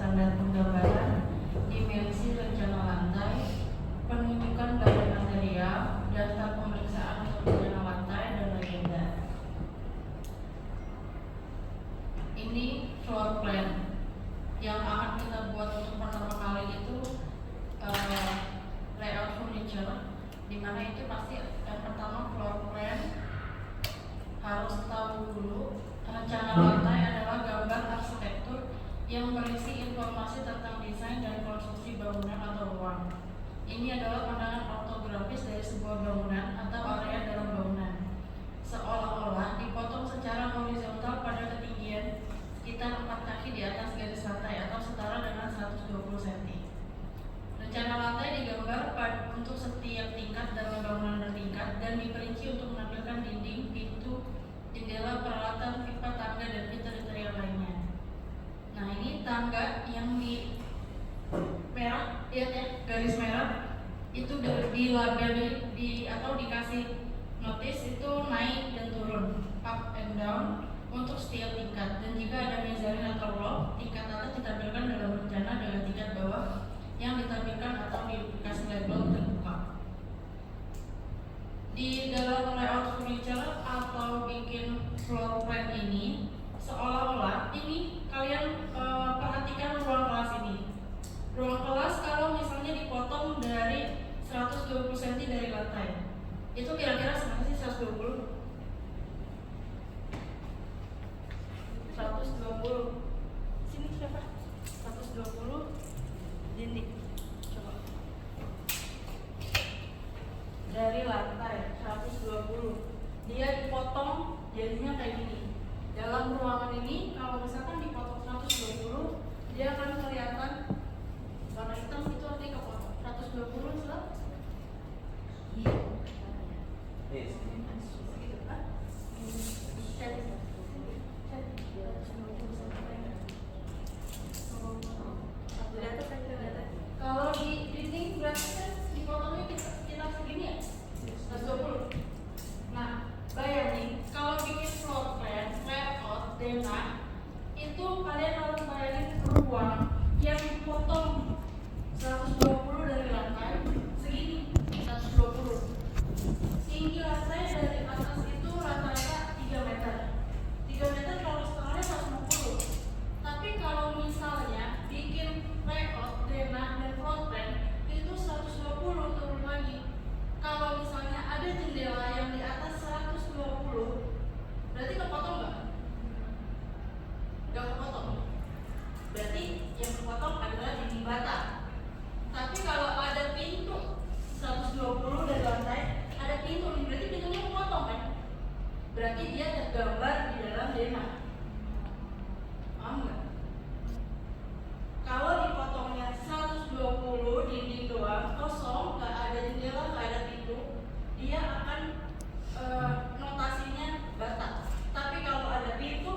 standar penggambaran, dimensi rencana lantai, penunjukan badan material, daftar pemeriksaan untuk rencana lantai, dan legenda. Ini floor plan yang akan kita buat untuk pertama kali itu layout furniture, dimana itu pasti yang pertama floor plan harus tahu dulu. Rencana lantai adalah gambar arsitektur yang berisi informasi tentang desain dan konstruksi bangunan atau ruang. Ini adalah pandangan ortografis dari sebuah bangunan atau area dalam bangunan, seolah-olah dipotong secara horizontal pada ketinggian sekitar 4 kaki di atas garis lantai atau setara dengan 120 cm. Rencana lantai digambar untuk setiap tingkat dalam bangunan bertingkat dan diperinci untuk menampilkan dinding, pintu, jendela, peralatan, pipa, tangga, dan kriteria lainnya. Nah, ini tangga yang di merah, lihat ya, garis merah itu di label atau dikasih notice itu naik dan turun, up and down untuk setiap tingkat. Dan jika ada mezanin atau loft, tingkat atas ditampilkan dalam rencana dengan tingkat bawah yang ditampilkan atau dikasih label terbuka. Di dalam layout furniture atau bikin floor plan ini, seolah-olah ini kalian perhatikan ruang kelas ini. Ruang kelas kalau misalnya dipotong dari 120 cm dari lantai, itu kira-kira sama sih 120? 120. Sini siapa? 120 dinding. Coba. Dari lantai 120. Dia dipotong jadinya kayak gini. Dalam ruangan ini kalau misalkan dipotong 120, dia akan kelihatan warna hitam, itu artinya kepotong. 120 sudah? Iya. Segitu kan? Kalau di dinding berarti kan dipotongnya kita segini ya? 120. Nah, bayangin kalau bikin floor plan, layout, denah, itu kalian harus bayangin ruang yang dipotong 120 dari lantai segini, 120. Tinggi lantai dari atas itu rata-rata 3 meter. 3 meter kalau setengahnya 150. Tapi kalau misalnya bikin layout, denah, dan floor plan itu 120 turun lagi. Kalau misalnya ada jendela yang di atas 120, berarti kepotong nggak? Nggak kepotong. Berarti yang kepotong adalah dinding bata. Tapi kalau ada pintu 120 dari lantai, ada pintu nih, berarti pintunya kepotong kan? Berarti dia tergambar di dalam denah. Paham nggak? Kalau dipotongnya 120 dinding doang, kosong, nggak ada jendela, nggak ada pintu, dia akan notasinya bata. Tapi kalau ada pintu,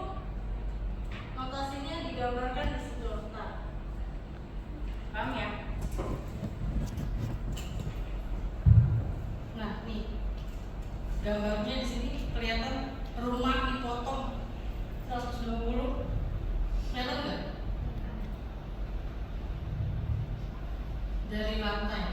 notasinya digambarkan di situ. Paham ya? Nah, nih gambarnya di sini kelihatan rumah dipotong 120, kelihatan nggak? Dari lantai.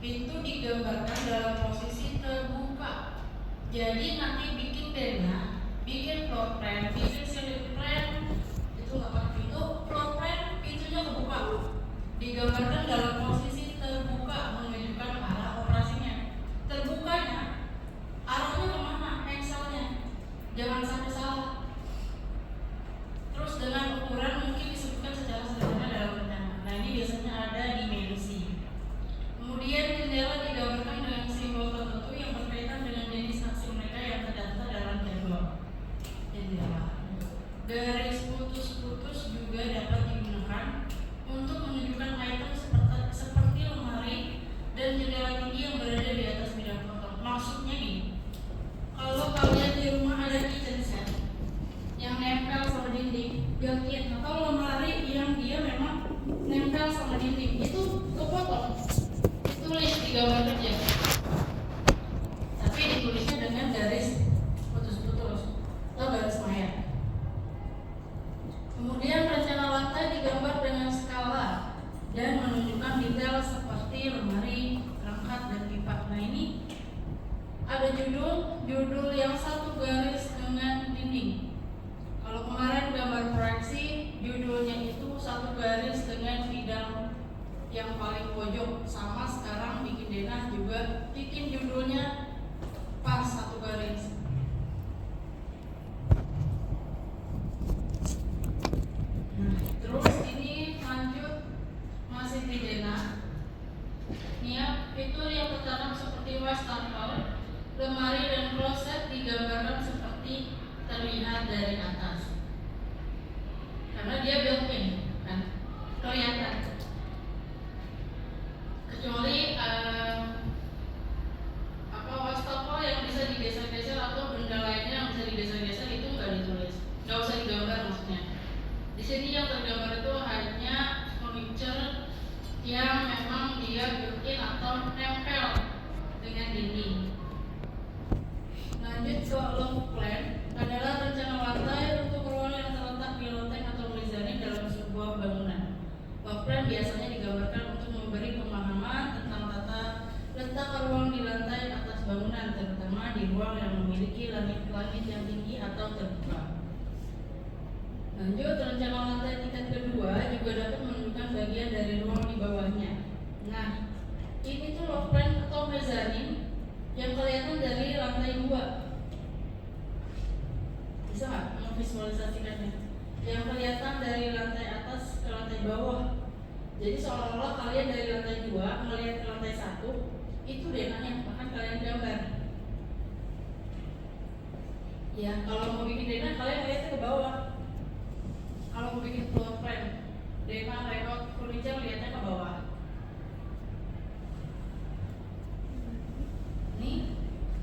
Pintu digambarkan dalam posisi terbuka. Jadi nanti bikin denah, bikin floor plan, bikin ceiling plan, itu nggak pakai pintu. Floor plan pintunya kebuka, digambarkan dalam posisi terbuka menunjukkan arah operasinya. Terbukanya arahnya kemana? Engselnya jangan sampai salah. Terus dengan ukuran mungkin disebutkan secara sederhana dalam rencana. Nah, ini biasanya ada dimensi. Kemudian jendela digambarkan dengan simbol tertentu yang berkaitan dengan jenis aksi mereka yang terdaftar dalam jadwal jendela. Garis putus-putus juga dapat digunakan untuk menunjukkan item seperti lemari dan jendela tinggi yang berada di atas bidang kotor. Maksudnya nih, kalau kalian di rumah ada kitchen set yang nempel sama dinding, gantiin, atau lemari yang dia memang nempel sama dinding, itu kepotong. Tulis di gambar kerja, tapi ditulisnya dengan garis putus-putus atau garis maya. Kemudian sini yang tergambar itu hanya furniture yang memang dia built-in atau nempel dengan dinding. Lanjut ke loft plan adalah rencana lantai untuk ruang yang terletak di loteng atau mezanin dalam sebuah bangunan. Loft plan biasanya digambarkan untuk memberi pemahaman tentang tata letak ruang di lantai atas bangunan, terutama di ruang yang memiliki langit-langit yang tinggi atau terbuka. Lanjut, rencana lantai tingkat kedua juga dapat menunjukkan bagian dari ruang di bawahnya. Nah, ini tuh loft plan atau mezanin yang kelihatan dari lantai 2. Bisa nggak memvisualisasikannya? Yang kelihatan dari lantai atas ke lantai bawah. Jadi seolah-olah kalian dari lantai 2 melihat ke lantai 1, itu denahnya, bahkan kalian gambar. Ya, kalau mau bikin denah kalian lihatnya ke bawah. Kalau mau bikin floor plan, denah layout furniture lihatnya ke bawah. Nih,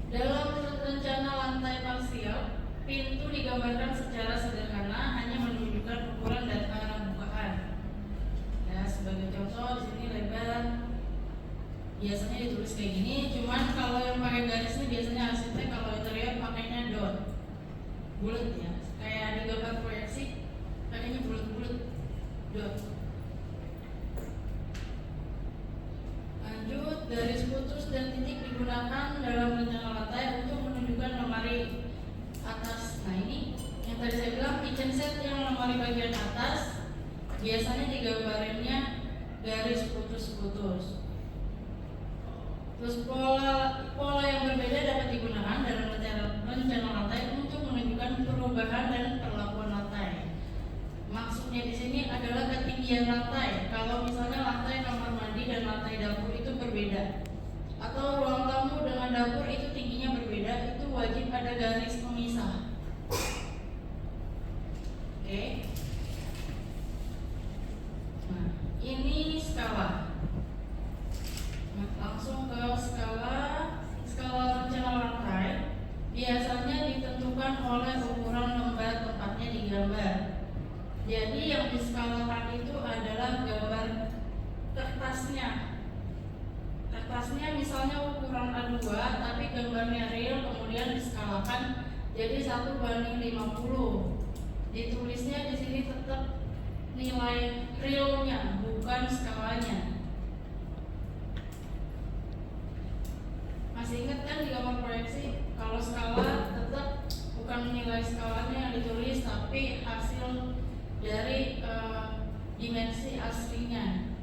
dalam rencana lantai parsial, pintu digambarkan secara sederhana, hanya menunjukkan ukuran dan arah bukaan. Ya, sebagai contoh di sini lebar biasanya ditulis kayak gini, cuman kalau yang pakai garis ini biasanya arsitek, kalau interior pakainya dot, bulat ya, kayak di gambar proyeksi pakainya bulat-bulat dot. Lanjut, garis putus dan titik digunakan dalam rencana lantai untuk menunjukkan lemari atas. Nah, ini yang tadi saya bilang kitchen set yang lemari bagian atas biasanya digambarinnya garis putus-putus. Terus pola yang berbeda dapat digunakan dalam rencana lantai untuk menunjukkan perubahan dan perlakuan lantai. Maksudnya di sini adalah ketinggian lantai. Kalau misalnya lantai kamar mandi dan lantai dapur itu berbeda, atau ruang tamu dengan dapur itu tingginya berbeda, itu wajib ada garis pemisah. Oke. Nah, ini skala. Nah, langsung ke skala rencana lantai biasanya ditentukan oleh ukuran lembar tempatnya digambar. Jadi yang diskalakan itu adalah gambar kertasnya. Kertasnya misalnya ukuran A2 tapi gambarnya real, kemudian diskalakan jadi 1:50. Ditulisnya di sini tetap nilai realnya, bukan skalanya. Masih ingat kan di gambar proyeksi, kalau skala tetap bukan nilai skalanya yang ditulis, tapi hasil dari dimensi aslinya,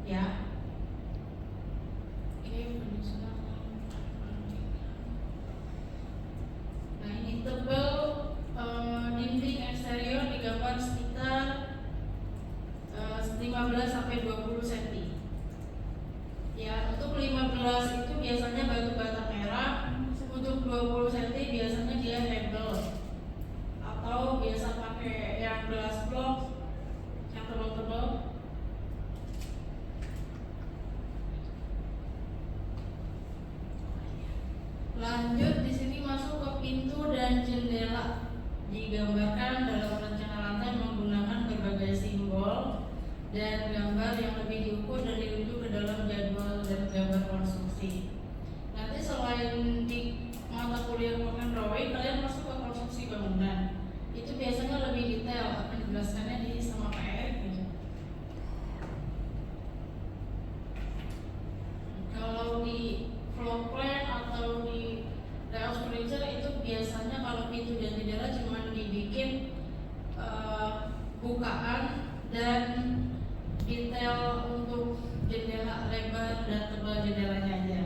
ya. Nah, ini tebal dinding eksterior digambar sekitar 15-20 cm. Ya, untuk 15 itu biasanya batu bata merah, untuk 20 cm biasanya dia hebel atau biasa pakai yang glass block yang tebal-tebal. Lanjut, di sini masuk ke pintu dan jendela. Digambarkan dalam rencana lantai menggunakan berbagai simbol dan gambar yang lebih diukur dan dirujuk ke dalam jadwal dan gambar konstruksi. Nanti selain di mata kuliah Work and Drawing, kalian masuk ke konstruksi bangunan. Itu biasanya lebih detail, akan dijelaskannya di sama PR gitu. Kalau di floor plan atau di layout furniture itu biasanya kalau pintu dan jendela cuma dibikin bukaan dan detail untuk jendela lebar dan tebal jendelanya aja.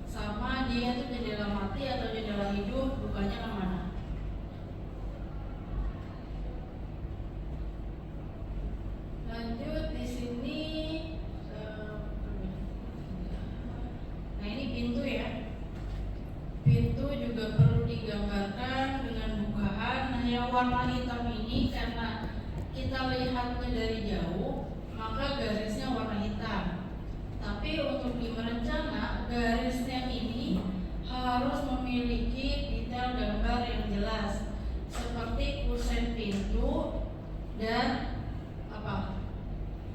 Sama dia tuh jendela mati atau jendela hidup, bukanya kemana. Lanjut, di sini nah ini pintu ya. Pintu juga perlu digambarkan dengan bukaan. Nah, yang warna hitam ini karena kita lihatnya dari jauh, maka garisnya warna hitam. Tapi untuk di merencana, garisnya ini harus memiliki detail gambar yang jelas, seperti kusen pintu dan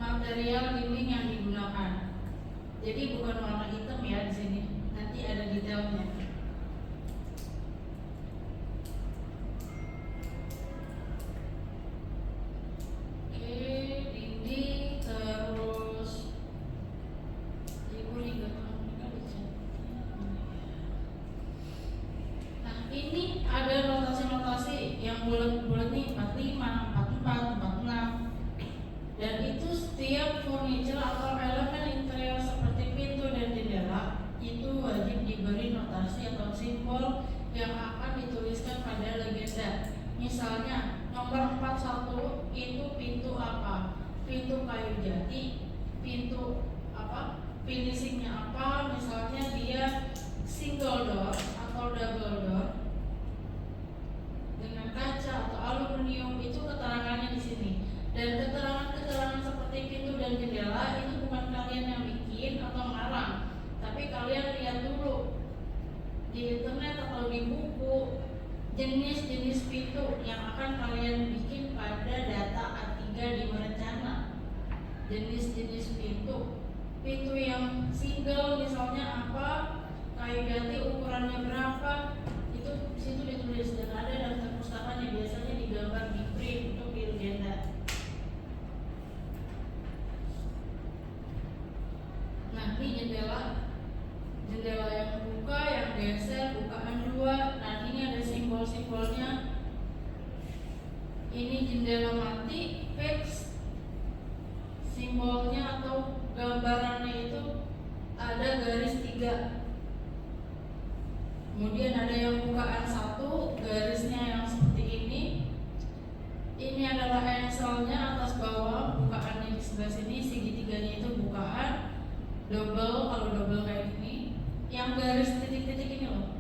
material dinding yang digunakan. Jadi bukan warna hitam ya di sini. Nanti ada detailnya. Dinding terus ini ada notasi-notasi yang bulat-bulat nih, 45, 44, 46. Dan itu setiap furniture atau elemen interior seperti pintu dan jendela itu wajib diberi notasi atau simbol yang akan dituliskan pada legenda. Misalnya nomor 41 itu pintu apa? Pintu kayu jati, pintu apa? Finishingnya apa? Misalnya dia single door atau double door dengan kaca atau aluminium, itu keterangannya di sini. Dan keterangan-keterangan seperti pintu dan jendela itu bukan kalian yang bikin atau ngarang, tapi kalian lihat dulu di internet atau di buku jenis-jenis pintu yang akan kalian bikin pada data A3 di merencana. Jenis-jenis pintu yang single misalnya apa, kayu jati ukurannya berapa, itu di situ ditulis dan ada daftar pustakanya, biasanya digambar di print untuk di legenda. Nah, ini jendela yang buka, yang geser, bukaan 2. Nah, ini ada simbol-simbolnya. Ini jendela mati, fix. Simbolnya atau gambarannya itu ada garis 3. Kemudian ada yang bukaan 1, garisnya yang seperti ini. Ini adalah engselnya atas bawah, bukaannya di sebelah sini, segitiganya itu bukaan. Double, kalau double kayak gini, yang garis titik-titik ini loh.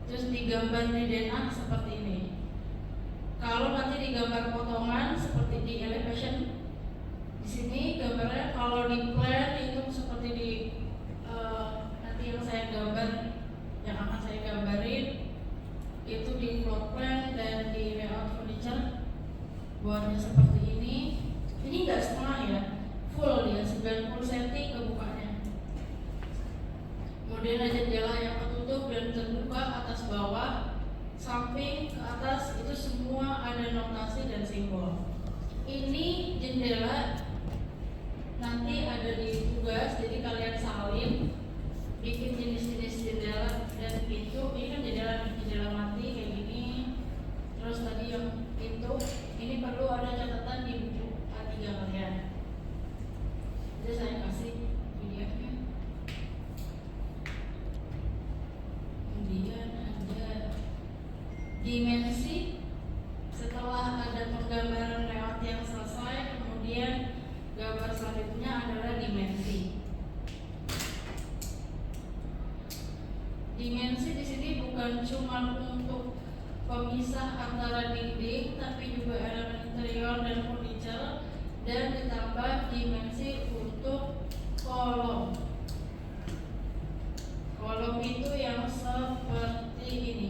Terus digambar di DNA seperti ini. Kalau nanti digambar potongan seperti di elevation, di sini gambarnya. Kalau di plan itu seperti di nanti yang saya gambar, yang akan saya gambarin itu di floor plan dan di layout furniture buatnya seperti ini. Ini enggak setengah ya, full dia 90 cm kebukanya. Kemudian ada jendela yang tertutup dan terbuka atas bawah, samping ke atas, itu semua ada notasi dan simbol. Ini jendela nanti ada di tugas, jadi kalian salin bikin jenis-jenis jendela dan pintu. Ini kan jendela mati kayak gini. Terus tadi yang pintu ini perlu ada catatan di buku A3 kalian. Jadi saya kasih videonya. Kemudian ada dimensi. Setelah ada penggambaran layout yang selesai, kemudian gambar selanjutnya adalah dimensi. Dimensi di sini bukan cuma untuk pemisah antara dinding, tapi juga elemen interior dan furniture, dan ditambah dimensi untuk kolom. Kolom itu yang seperti ini,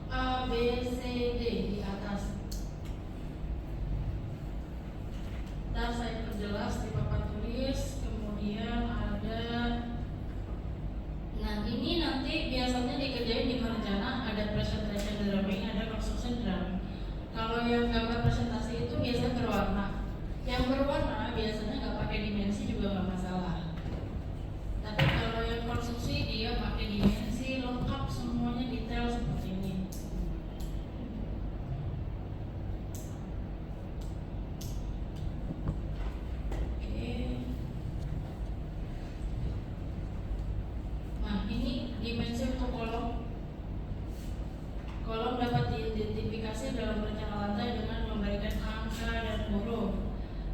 A, B, C, D di atas. Ntar saya perjelas di papan tulis. Kemudian ada, nah ini nanti biasanya dikerjain di merencana, ada presentation drawing, ada construction drawing. Kalau yang gambar presentasi itu biasanya berwarna. Yang berwarna biasanya nggak pakai dimensi juga nggak masalah. Tapi kalau yang konstruksi dia pakai dimensi lengkap, semuanya detail seperti ini. Oke. Nah ini dimensi untuk kolom. Kolom dapat diidentifikasi dalam rencana lantai dengan memberikan angka dan huruf.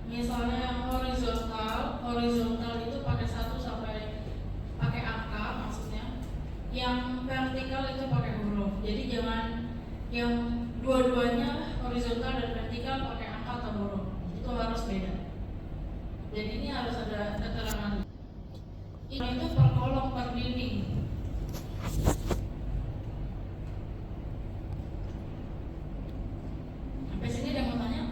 Misalnya yang horizontal itu pakai 1 sampai pakai angka maksudnya. Yang vertikal itu pakai huruf. Jadi jangan yang dua-duanya horizontal dan vertikal pakai angka atau huruf. Itu harus beda. Jadi ini harus ada keterangan. Ini itu per kolom, per dinding. Sampai sini ada yang mau tanya?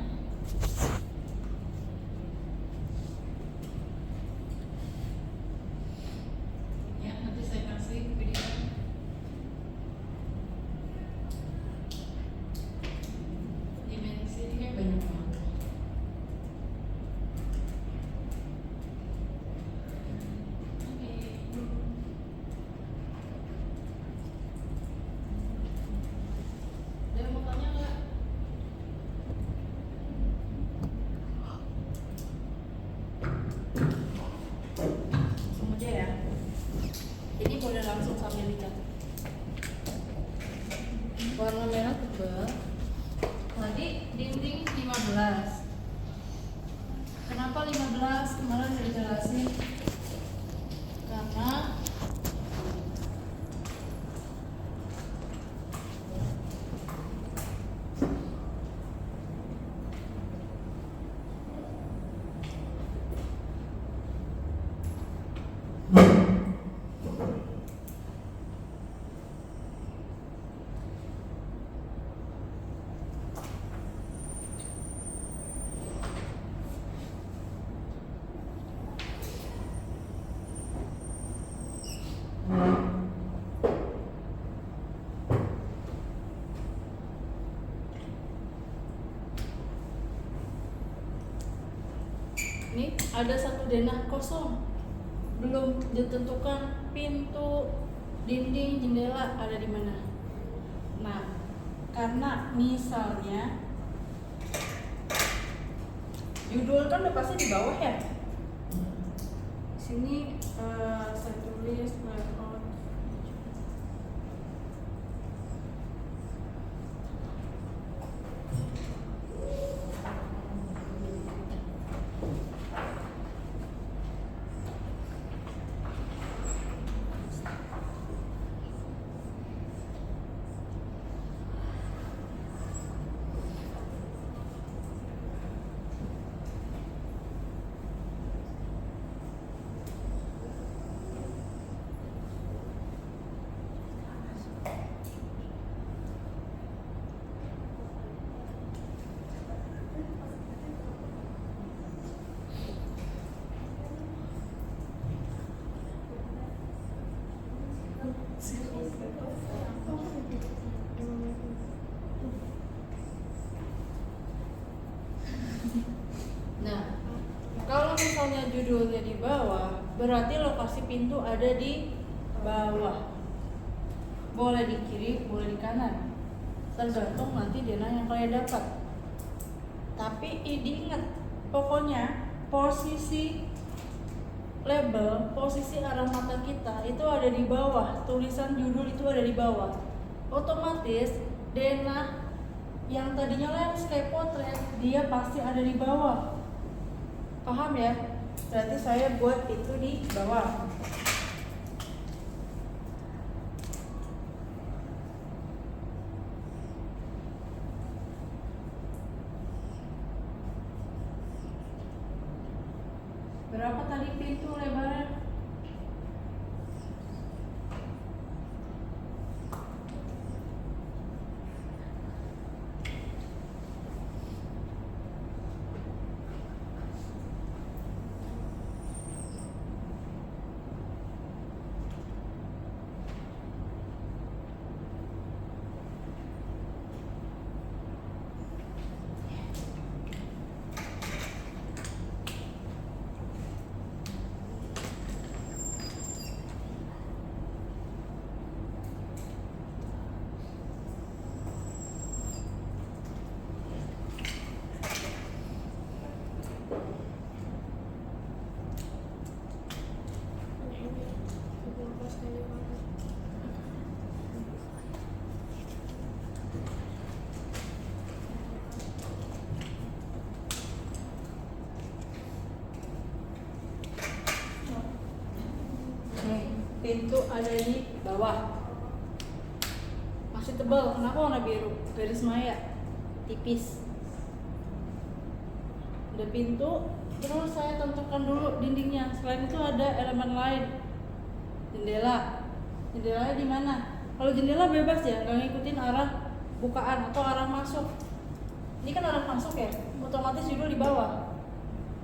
15. Kenapa 15? Kemarin udah dijelasin. Karena ini ada satu denah kosong, belum ditentukan pintu, dinding, jendela ada di mana. Nah, karena misalnya judul kan udah pasti di bawah ya. Sini saya tulis layout. Nah, kalau misalnya judulnya di bawah, berarti lokasi pintu ada di bawah. Boleh di kiri, boleh di kanan, tergantung nanti denah yang kalian dapat. Tapi diingat, pokoknya posisi label, posisi arah mata kita itu ada di bawah. Tulisan judul itu ada di bawah. Otomatis denah yang tadinya landscape potret, dia pasti ada di bawah. Paham ya? Berarti saya buat itu di bawah. Berapa tadi pintu lebarnya? Pintu ada di bawah. Masih tebal, kenapa warna biru? Garis maya tipis. Udah pintu, terus saya tentukan dulu dindingnya. Selain itu ada elemen lain. Jendela. Jendelanya di mana? Kalau jendela bebas ya, nggak ngikutin arah bukaan atau arah masuk. Ini kan arah masuk ya, otomatis judul di bawah.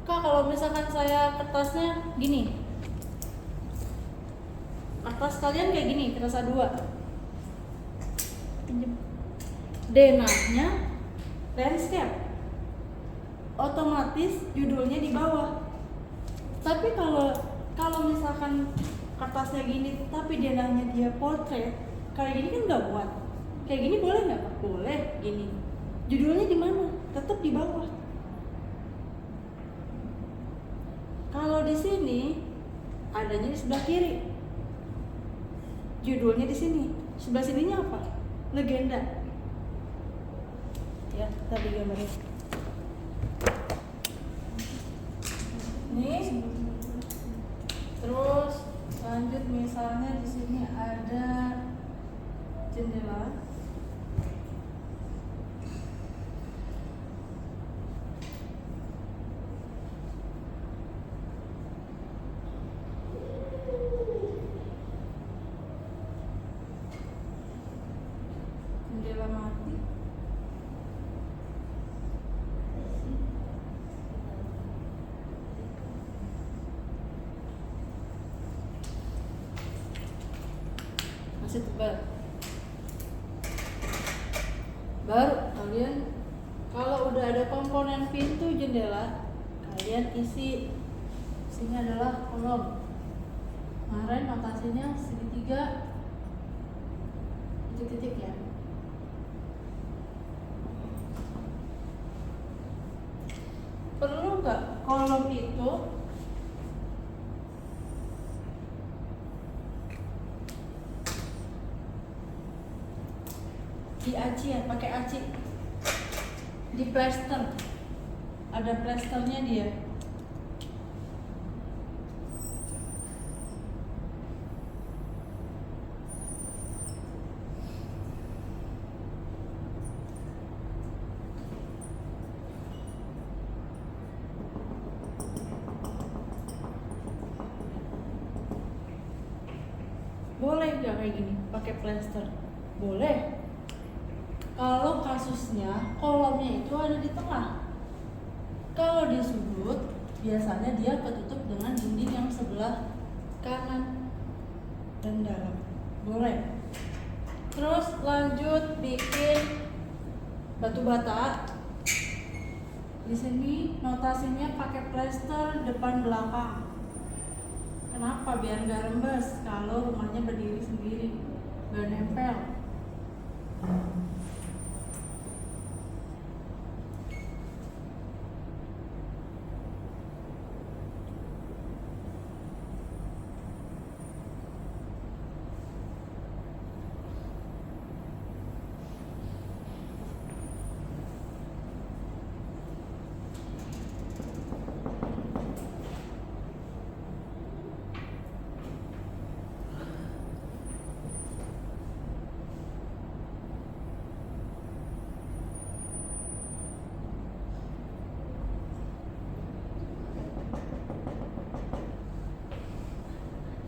Kak, kalau misalkan saya kertasnya gini, kertas kalian kayak gini, kertas A2, denahnya landscape, otomatis judulnya di bawah. Tapi kalau misalkan kertasnya gini tapi denahnya dia portrait, kayak gini kan nggak buat. Kayak gini boleh nggak Pak? Boleh. Gini, judulnya di mana? Tetap di bawah. Kalau di sini adanya di sebelah kiri, judulnya di sini. Sebelah sininya apa? Legenda. Ya, tadi gambarnya. sini. Terus lanjut misalnya di sini ada jendela. Jendela mati. Masih tebal. Baru kalian kalau udah ada komponen pintu jendela, kalian isi. Sini adalah kolom. Kemarin notasinya segitiga titik-titik ya. Perlu nggak kolom itu diaci ya, pakai aci, di plaster, ada plasternya dia. Boleh nggak kayak gini, pakai plaster? Boleh. Kalau kasusnya kolomnya itu ada di tengah. Kalau di sudut, biasanya dia ketutup dengan dinding yang sebelah kanan dan dalam. Boleh. Terus lanjut bikin batu bata. Di sini notasinya pakai plaster depan belakang. Kenapa? Biar nggak rembes kalau rumahnya berdiri sendiri, nggak nempel.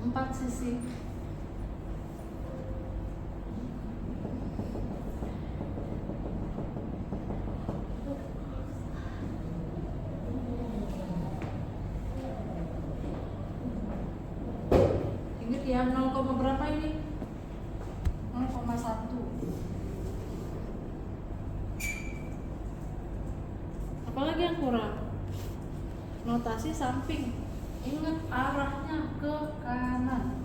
Empat sisi. Ingat ya, 0, berapa ini? 0,1. Apalagi yang kurang? Notasi samping. Ingat arahnya ke kanan.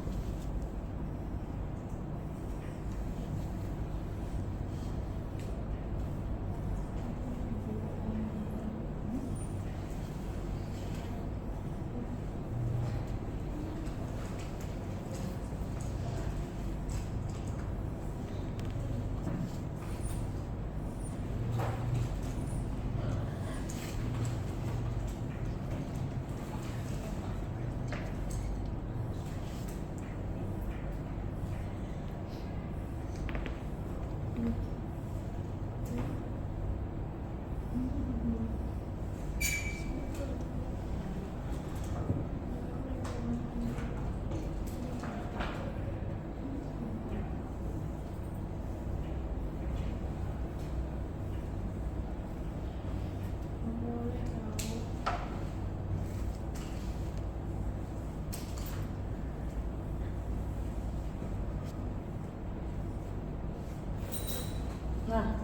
Nah,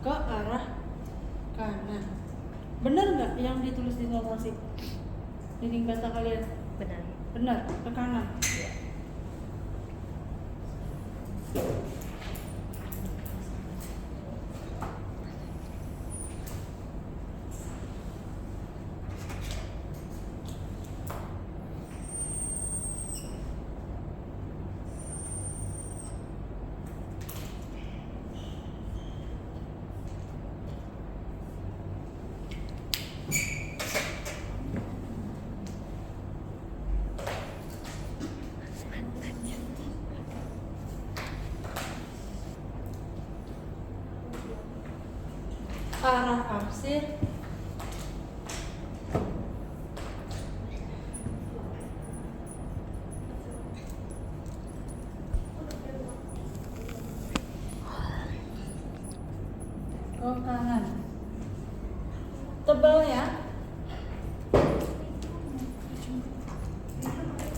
ke arah kanan. Benar nggak yang ditulis di notasi? Dinding bata kalian? Benar. Benar, ke kanan. Iya. arah arsir ke kanan. Tebalnya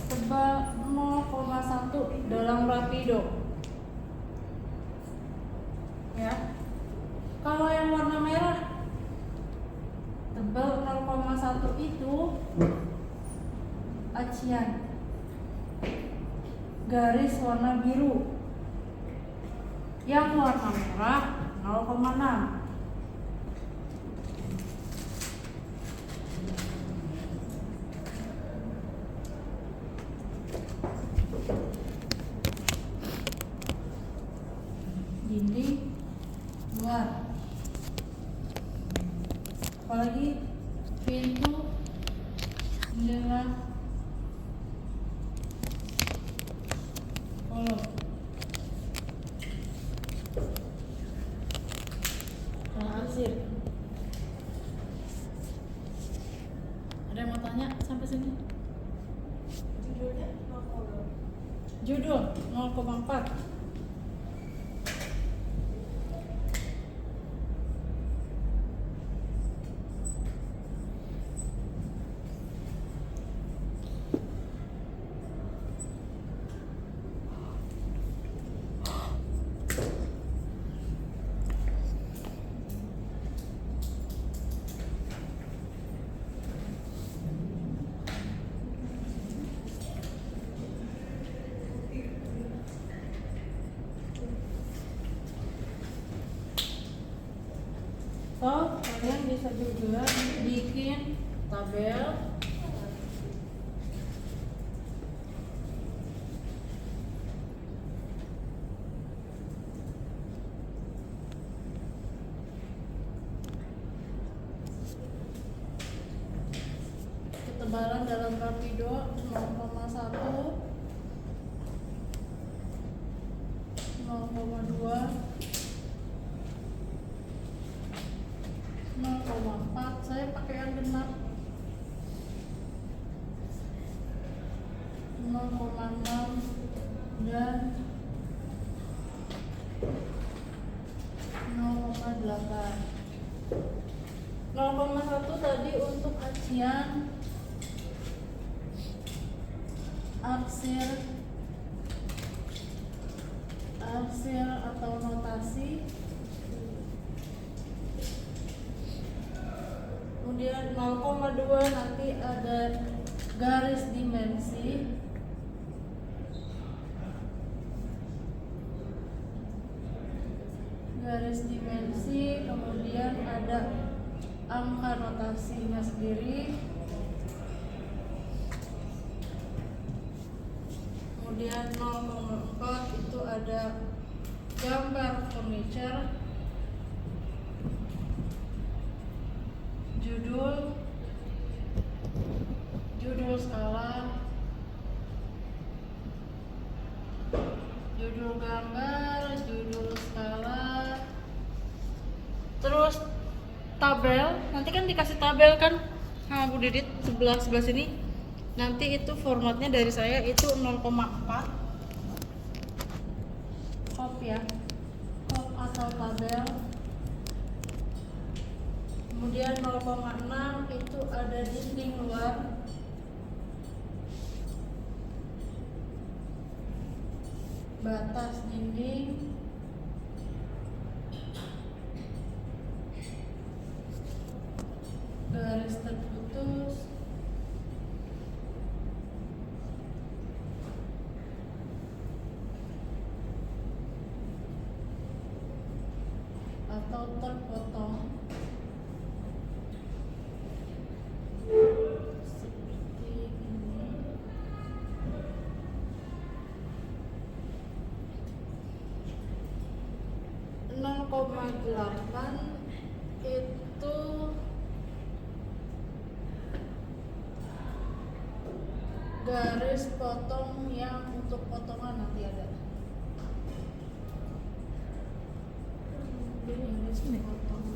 tebal 0,1 dalam rapido. Ya. Kalau yang warna merah tebal 0,1 itu acian. Garis warna biru. Yang warna merah 0,6. Dinding luar. Apalagi pintu, jendela, kolom. Arsir. Ada yang mau tanya sampai sini? Judul 0,4. So, kalian bisa juga bikin tabel ketebalan dalam rapido 0,1, 0,2, 0,4. Saya pakai yang genap. 0,6 dan 0,8. 0,1 tadi untuk acian, arsir atau notasi. Kemudian 0,2 nanti ada garis dimensi. Kemudian ada angka notasinya sendiri. Kemudian 0,4 itu ada gambar furniture, judul skala, judul gambar, judul skala, terus tabel. Nanti kan dikasih tabel kan sama Bu Didit sebelah sini. Nanti itu formatnya dari saya itu 0,4 kop ya, kop atau tabel. Kemudian 0,6 itu ada dinding luar. Batas dinding. Garis terputus. Atau terpotong. Seperti ini. 0,8 itu garis potong yang untuk potongan nanti ada. Garis potong.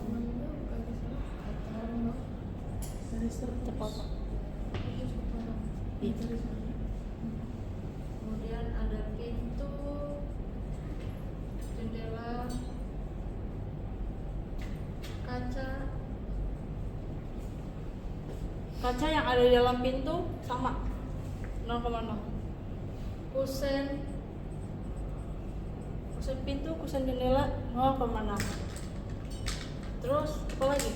Terpotong. Kemudian ada pintu, jendela, kaca yang ada di dalam pintu sama 0,0. Kusen pintu, kusen jendela 0,6. Terus apa lagi?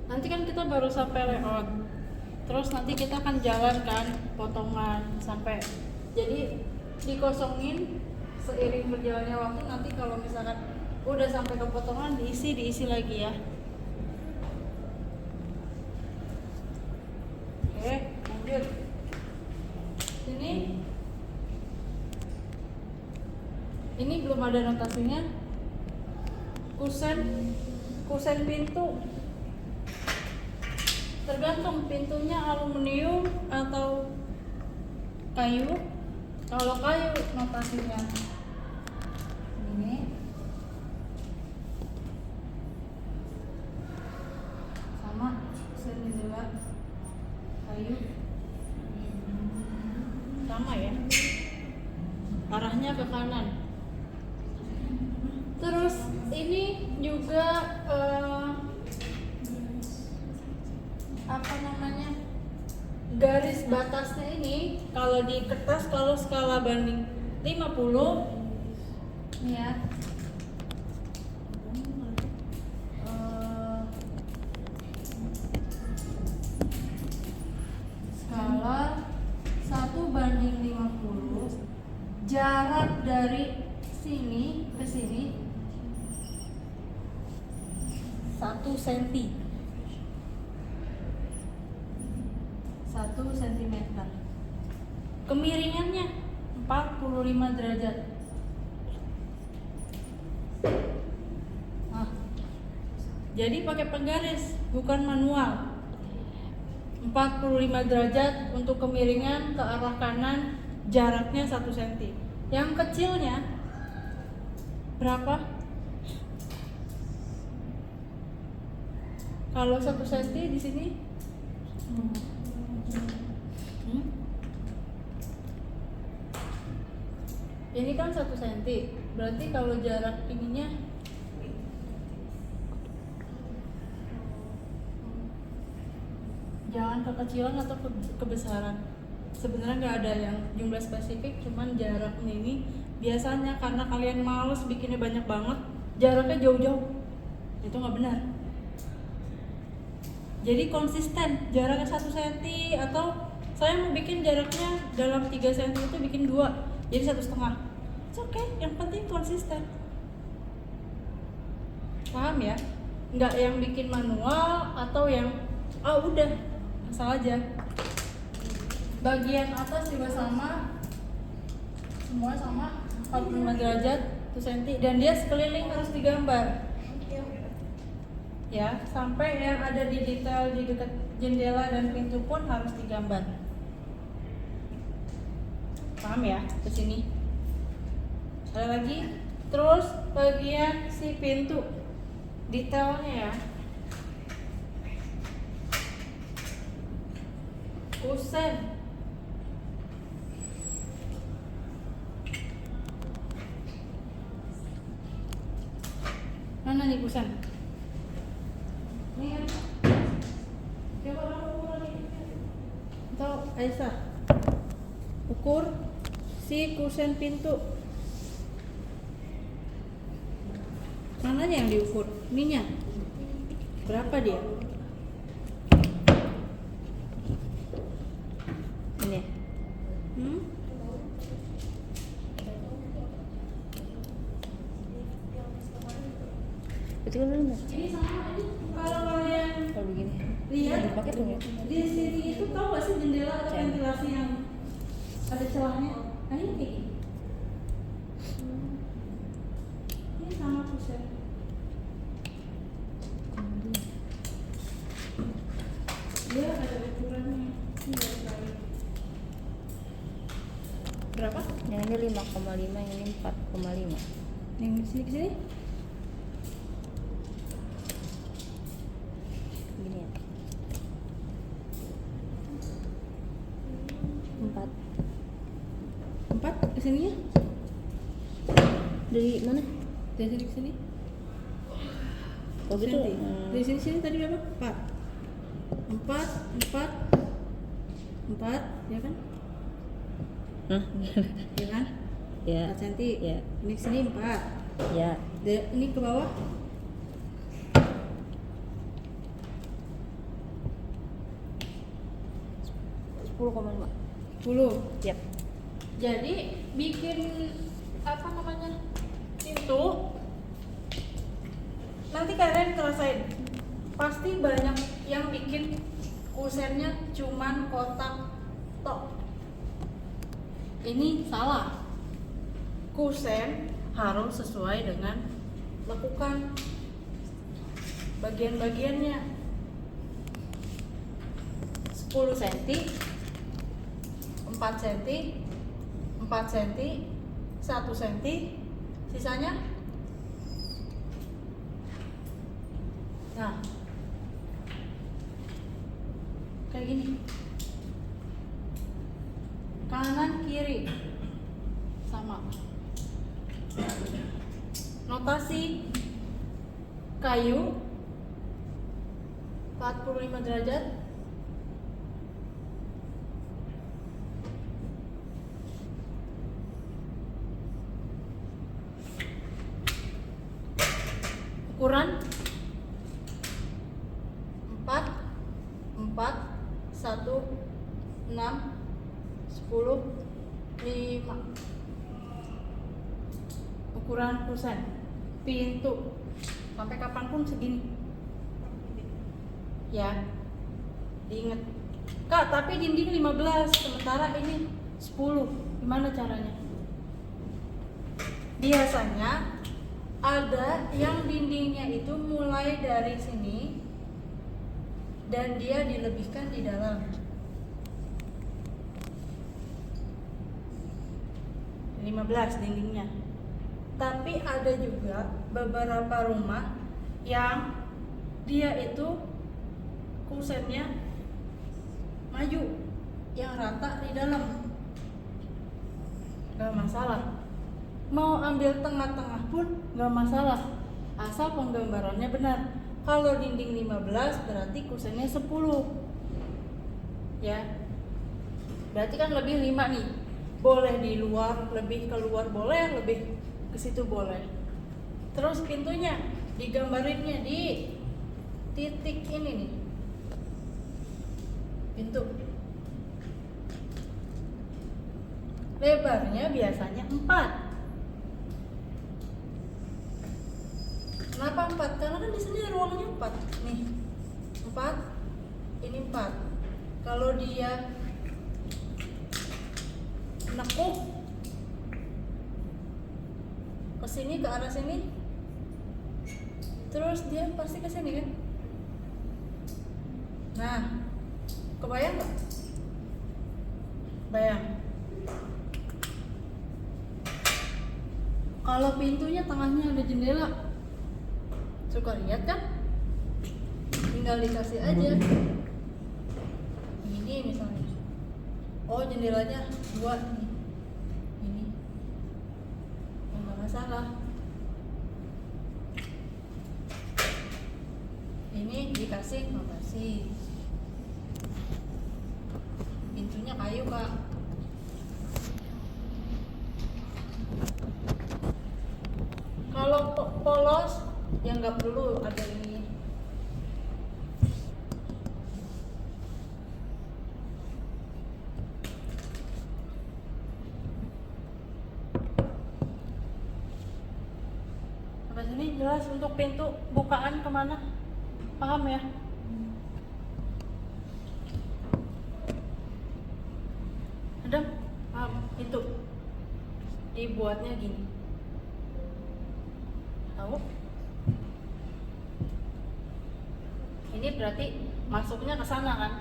Nanti kan kita baru sampai layout. Terus nanti kita akan jalan kan potongan sampai, jadi dikosongin seiring berjalannya waktu. Nanti kalau misalkan udah sampai ke potongan diisi lagi ya. Oke, lanjut. Ini belum ada notasinya. Kusen pintu. Tergantung pintunya aluminium atau kayu. Kalau kayu notasinya ini sama, kusen jendela kayu sama ya, arahnya ke kanan. Terus ini juga apa namanya, garis batasnya ini kalau di kertas, kalau skala banding 50 nih ya, skala 1:50, jarak dari sini ke sini 1 cm, 1 cm. Kemiringannya 45 derajat. Nah, jadi pakai penggaris bukan manual. 45 derajat untuk kemiringan ke arah kanan, jaraknya 1 cm. Yang kecilnya berapa? Kalau 1 cm di sini ini kan 1 cm, berarti kalau jarak ininya jangan kekecilan atau kebesaran. Sebenarnya nggak ada yang jumlah spesifik, cuman jarak ini biasanya karena kalian males bikinnya banyak banget, jaraknya jauh-jauh, itu nggak benar. Jadi konsisten, jaraknya 1 cm, atau saya mau bikin jaraknya dalam 3 cm itu bikin 2, jadi 1,5. Oke, yang penting konsisten. Paham ya? Nggak yang bikin manual atau yang udah asal aja. Bagian atas juga sama, semua sama 45 derajat 1 cm, dan dia sekeliling harus digambar ya, sampai yang ada di detail di dekat jendela dan pintu pun harus digambar. Paham ya? Ke sini ada lagi. Terus bagian si pintu detailnya ya, kusen mana nih kusen? Nih kan, coba kamu ukur lagi. Atau Aisyah ukur si kusen pintu. Mananya yang diukur? Ininya berapa dia? Ini Itu kan benar. ini sama ini. Kalau kalian Kalau begini. lihat Dipakai tuh ya. di sini itu, tahu gak sih jendela atau ventilasi yang ada celahnya? Nah ini kayak gini. Ini sama kusen. Dia ada ukurannya. Ini dari bawah. Berapa? Yang ini 5,5, yang ini 4,5. Yang di sini ke sini? Dari mana? Dari sini ke sini. Oh gitu. Senti. Dari sini sini tadi berapa? 4, ya kan? Hah? Ya kan? Ya. 4 cm. Ya. Ini ke sini 4. Ya. Ini ke bawah. Sepuluh koma lima. 10. Yap. Jadi bikin apa namanya? Pintu. Nanti kalian ngerasain. Pasti banyak yang bikin kusennya cuman kotak tok. Ini salah. Kusen harus sesuai dengan lekukan bagian-bagiannya. 10 cm, 4 cm, 4 cm, 1 cm, sisanya. Nah, kayak gini. Kanan kiri sama. Notasi kayu 45 derajat. Ukuran 4, 1, 6, 10, 5. Ukuran kusen pintu sampai kapanpun segini ya, diingat. Kak, tapi dinding 15 sementara ini 10, gimana caranya? Biasanya ada yang dindingnya itu mulai dari sini dan dia dilebihkan di dalam. 15 dindingnya. Tapi ada juga beberapa rumah yang dia itu kusennya maju, yang rata di dalam. Gak masalah. Mau ambil tengah-tengah pun gak masalah, asal penggambarannya benar. Kalau dinding 15 berarti kusennya 10 ya, berarti kan lebih 5 nih. Boleh di luar, lebih keluar boleh, lebih ke situ boleh. Terus pintunya digambarinnya di titik ini nih, pintu lebarnya biasanya 4. Kenapa 4? Karena kan di sini ruangnya 4. Nih. 4. Ini 4. Kalau dia nekuk ke sini, ke arah sini, terus dia pasti ke sini kan? Nah, kebayang nggak? Bayang. Kalau pintunya tengahnya ada jendela, suka lihat kan? Tinggal dikasih aja ini misalnya. Oh, jendelanya 2 nih. Ini nggak masalah. Ini dikasih notasi. Pintunya kayu, Kak. Kalau polos ya nggak perlu ada ini. Sampai sini jelas. Untuk pintu bukaan kemana, paham ya? Ada paham? Itu dibuatnya gini, tahu? Ini berarti masuknya ke sana kan,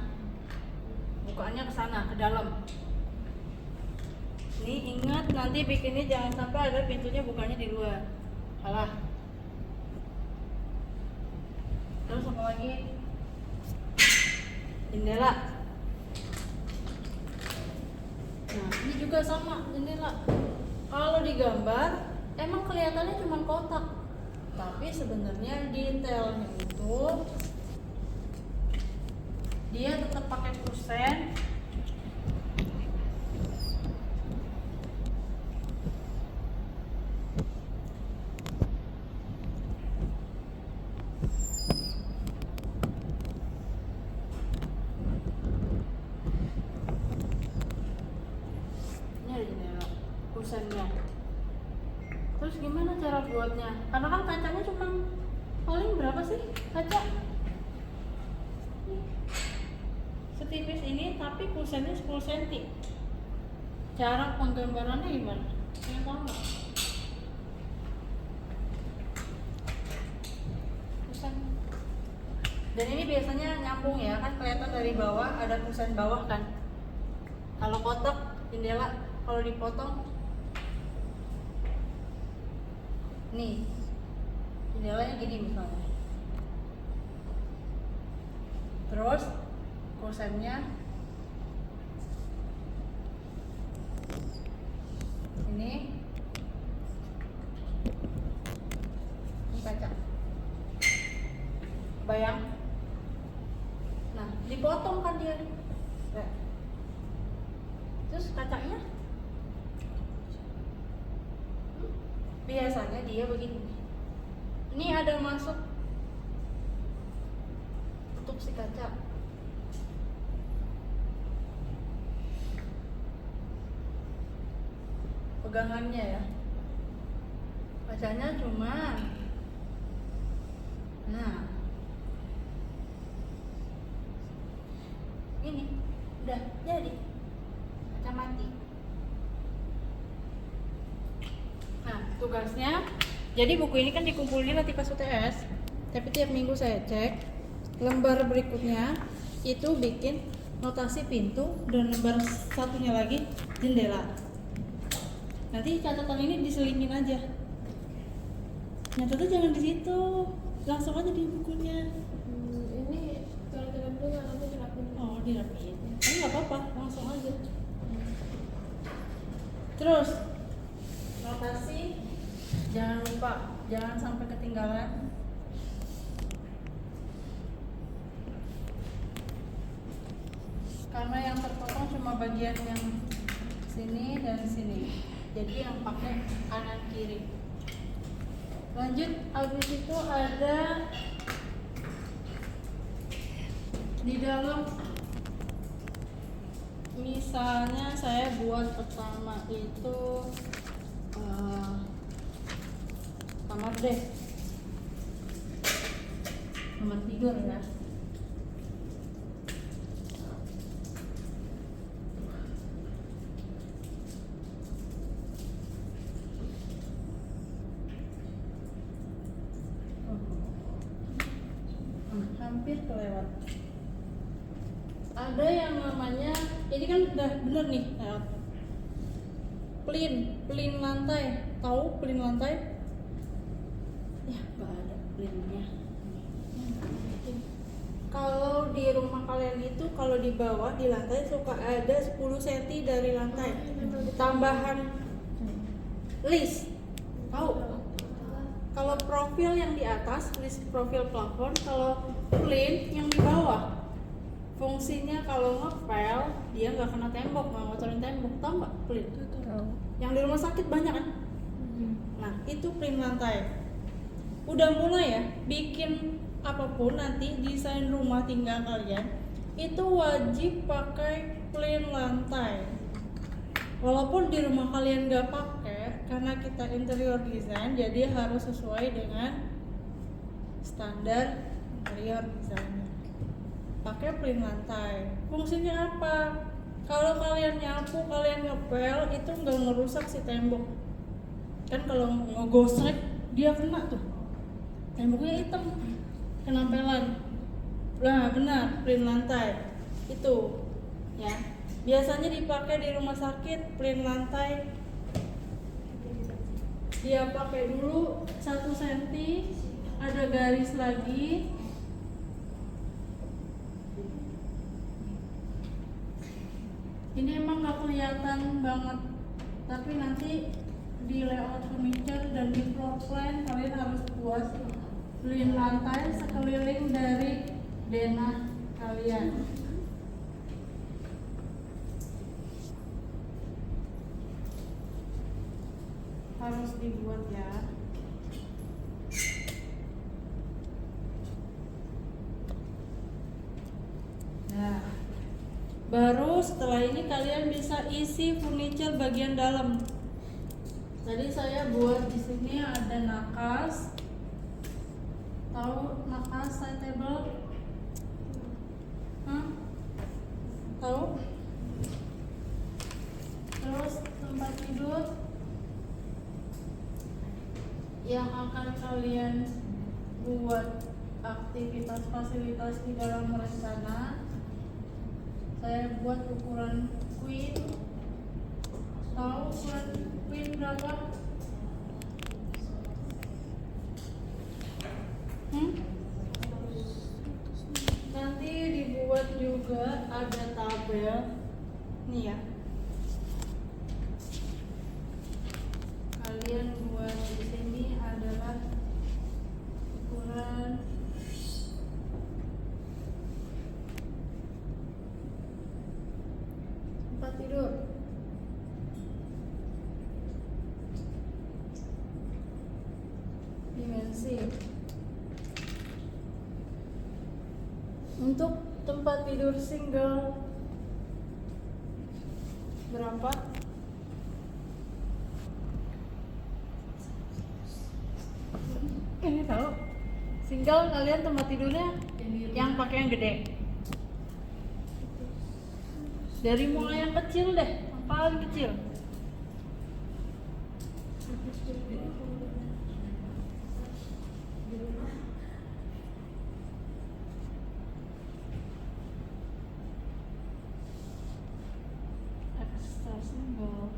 bukaannya ke sana, ke dalam. Ini ingat, nanti bikinnya jangan sampai ada pintunya bukanya di luar, salah. Terus apa lagi? Jendela. Nah, ini juga sama jendela. Kalau digambar emang kelihatannya cuma kotak, tapi sebenarnya detailnya itu dia tetap pakai kusen. Ini ada jendela, kusennya. Terus gimana cara buatnya? Karena kan kacanya cuma paling berapa sih kaca? Setipis ini tapi kusennya 10 cm. Cara penggambarannya gimana? Yang tahu nggak? Kusen. Dan ini biasanya nyambung ya, kan kelihatan dari bawah ada kusen bawah kan. Kalau kotak jendela kalau dipotong nih jendelanya gini misalnya, terus kusennya ini kaca bayang. Nah dipotong kan dia. Nah, terus kacanya biasanya dia begini. Ini ada masuk untuk si kaca. Pegangannya ya. Kacanya cuma nah ini udah jadi kaca mati. Nah, tugasnya, jadi buku ini kan dikumpulin nanti pas UTS, tapi tiap minggu saya cek. Lembar berikutnya itu bikin notasi pintu dan lembar satunya lagi jendela. Nanti catatan ini diselingin aja. Nyatetnya jangan di situ, langsung aja di bukunya. Ini kalau tidak benar nanti dirapiin. Oh, dirapiin. Tapi nggak apa-apa, langsung aja. Terus notasi jangan lupa, jangan sampai ketinggalan. Karena yang terpotong cuma bagian yang sini dan sini. Jadi yang pakai kanan kiri. Lanjut, habis itu ada di dalam, misalnya saya buat pertama itu kamar deh, kamar tidur ya. Hampir kelewat. Ada yang namanya, ini kan udah bener nih, plin lantai. Tahu plin lantai? Ya nggak ada plinnya. Kalau di rumah kalian itu, kalau di bawah di lantai suka ada 10 cm dari lantai tambahan list. Tahu? Kalau profil yang di atas, list profil plafon. Kalau plin yang di bawah, fungsinya kalau ngepel dia nggak kena tembok, nggak ngotorin tembok. Tahu nggak plin? Yang di rumah sakit banyak kan? Nah itu plin lantai. Udah mulai ya, bikin apapun nanti desain rumah tinggal kalian itu wajib pakai plin lantai. Walaupun di rumah kalian nggak pakai, karena kita interior design, jadi harus sesuai dengan standar interior design. Pakai plin lantai. Fungsinya apa? Kalau kalian nyapu, kalian ngepel, itu nggak ngerusak si tembok. Kan kalau ngegosrek dia kena tuh, temboknya hitam, kenempelan. Nah benar, plin lantai itu ya. Biasanya dipakai di rumah sakit plin lantai. Dia pakai dulu 1 cm, ada garis lagi. Ini emang gak kelihatan banget, tapi nanti di layout furniture di floor plan kalian harus buat lin lantai sekeliling dari denah kalian. Harus dibuat ya. Nah, baru setelah ini kalian bisa isi furniture bagian dalam. Tadi saya buat di sini ada nakas. Tahu nakas side table? Tahu? Terus tempat tidur yang akan kalian buat aktivitas fasilitas di dalam rencana. Saya buat ukuran queen. Tahu ukuran queen berapa? Nanti dibuat juga ada tabel nih ya. Kalian buat di sini adalah ukuran tempat tidur. Dimensi. Untuk tempat tidur single berapa? Ini tahu. Single kalian tempat tidurnya yang pakai yang gede. Dari mulai yang kecil deh, yang paling kecil. Extra single.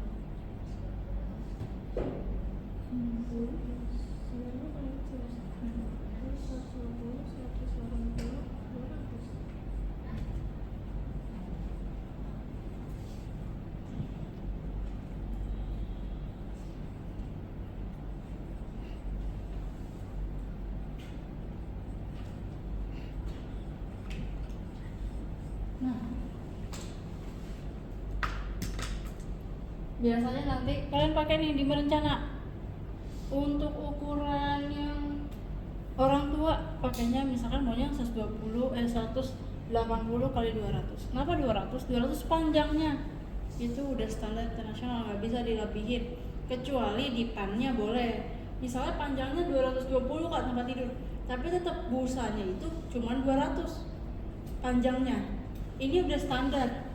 Nah, biasanya nanti kalian pakai nih di merencana. Untuk ukuran yang orang tua pakainya misalkan maunya 180 kali 200. Kenapa 200? 200 panjangnya. Itu udah standar internasional, nggak bisa dilebihin. Kecuali dipannya boleh. Misalnya panjangnya 220 Kak tempat tidur, tapi tetap busanya itu cuma 200 panjangnya. Ini udah standar.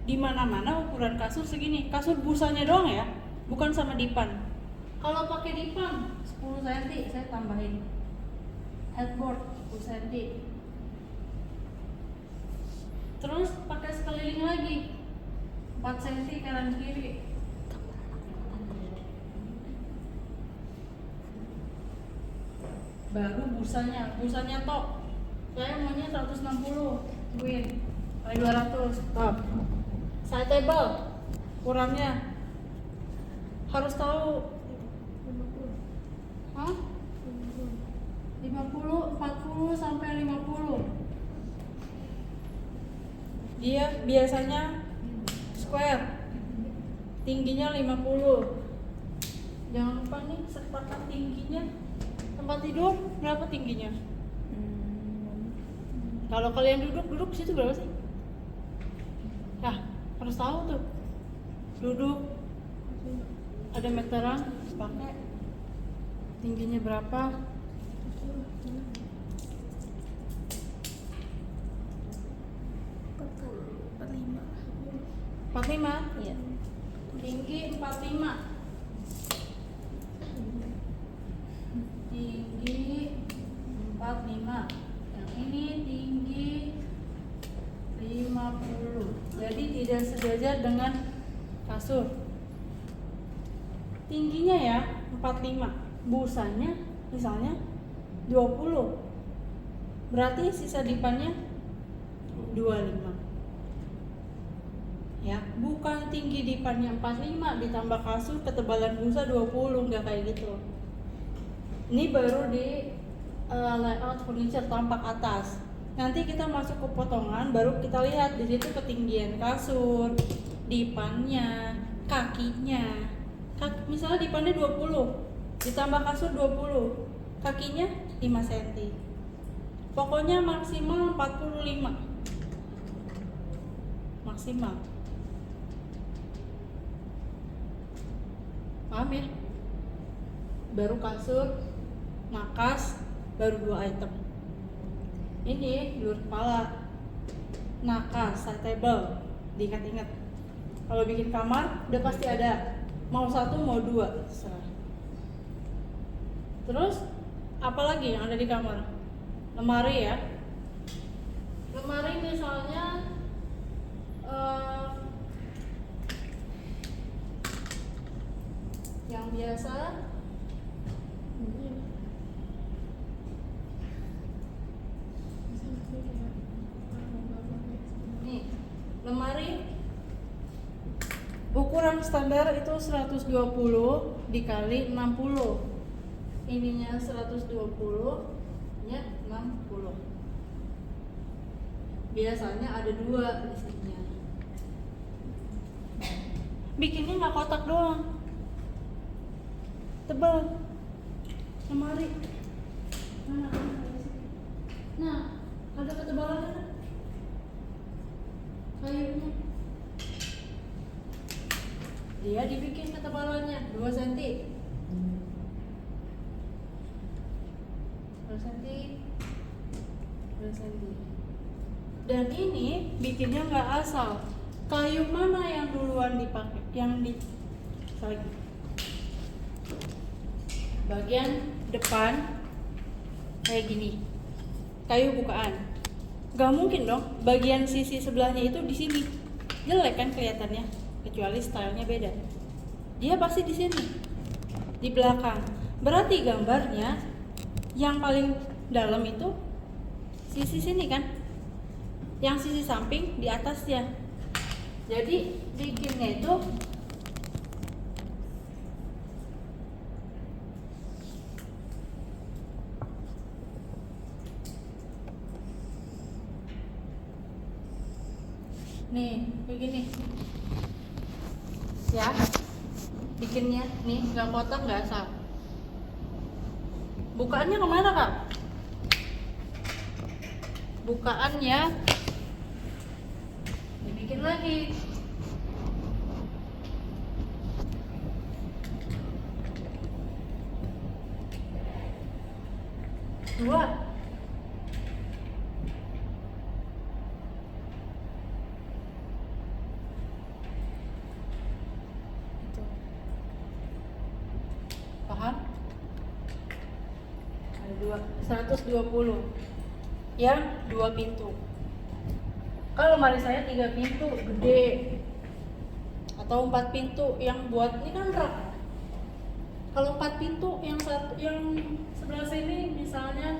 Di mana-mana ukuran kasur segini. Kasur busanya doang ya, bukan sama dipan. Kalau pakai dipan 10 cm saya tambahin. Headboard 10 cm. Terus pakai sekeliling lagi 4 cm kanan kiri. Baru busanya tok. Saya maunya 160 queen kali 200 top. Side table ukurannya harus tahu. 50, 40 sampai 50. Dia biasanya square. Tingginya 50. Jangan lupa nih sepakat tingginya. Tempat tidur berapa tingginya? Kalau kalian duduk situ berapa sih? Nah, harus tahu tuh. Duduk ada meteran, pakai tingginya berapa? 45? Iya. Tinggi 45. Tinggi 45. Yang ini tinggi 50. Jadi tidak sejajar dengan kasur. Tingginya ya 45. Busanya misalnya 20. Berarti sisa dipannya 25. ya, bukan tinggi dipannya 45 ditambah kasur ketebalan busa 20, nggak kayak gitu. Ini baru di layout furniture tampak atas. Nanti kita masuk ke potongan, baru kita lihat di situ ketinggian kasur, dipannya, kakinya. Misalnya dipannya 20, ditambah kasur 20, kakinya 5 cm. Pokoknya maksimal 45. Maksimal. Paham ya? Baru kasur, makas, baru 2 item. Ini luar kepala, nakas, side table, diingat-ingat. Kalau bikin kamar udah pasti ada, mau 1 mau 2 terserah. Terus apalagi yang ada di kamar? Lemari ya. Lemari misalnya yang biasa nih, lemari ukuran standar itu 120 dikali 60. Ininya 120 nya 60. Biasanya ada 2 isinya. Bikinnya nggak kotak doang, tebal lemari. Nah, ada ketebalannya kayunya. Dia dibikin ketebalannya 2 cm. 2 cm. Dan ini bikinnya nggak asal. Kayu mana yang duluan dipakai? Bagian depan kayak gini, kayu bukaan. Gak mungkin dong bagian sisi sebelahnya itu di sini, jelek kan kelihatannya, kecuali stylenya beda. Dia pasti di sini, di belakang. Berarti gambarnya yang paling dalam itu sisi sini kan, yang sisi samping di atasnya. Jadi bikinnya itu nih begini ya, bikinnya nih nggak kotak nggak asal. Bukaannya kemana kak? Bukaannya dibikin lagi. Dua. Itu. Paham? Ada 2, 120. Yang 2 pintu. Kalau lemari saya 3 pintu gede, atau 4 pintu yang buat ini kan rak. Kalau 4 pintu yang sebelah sini misalnya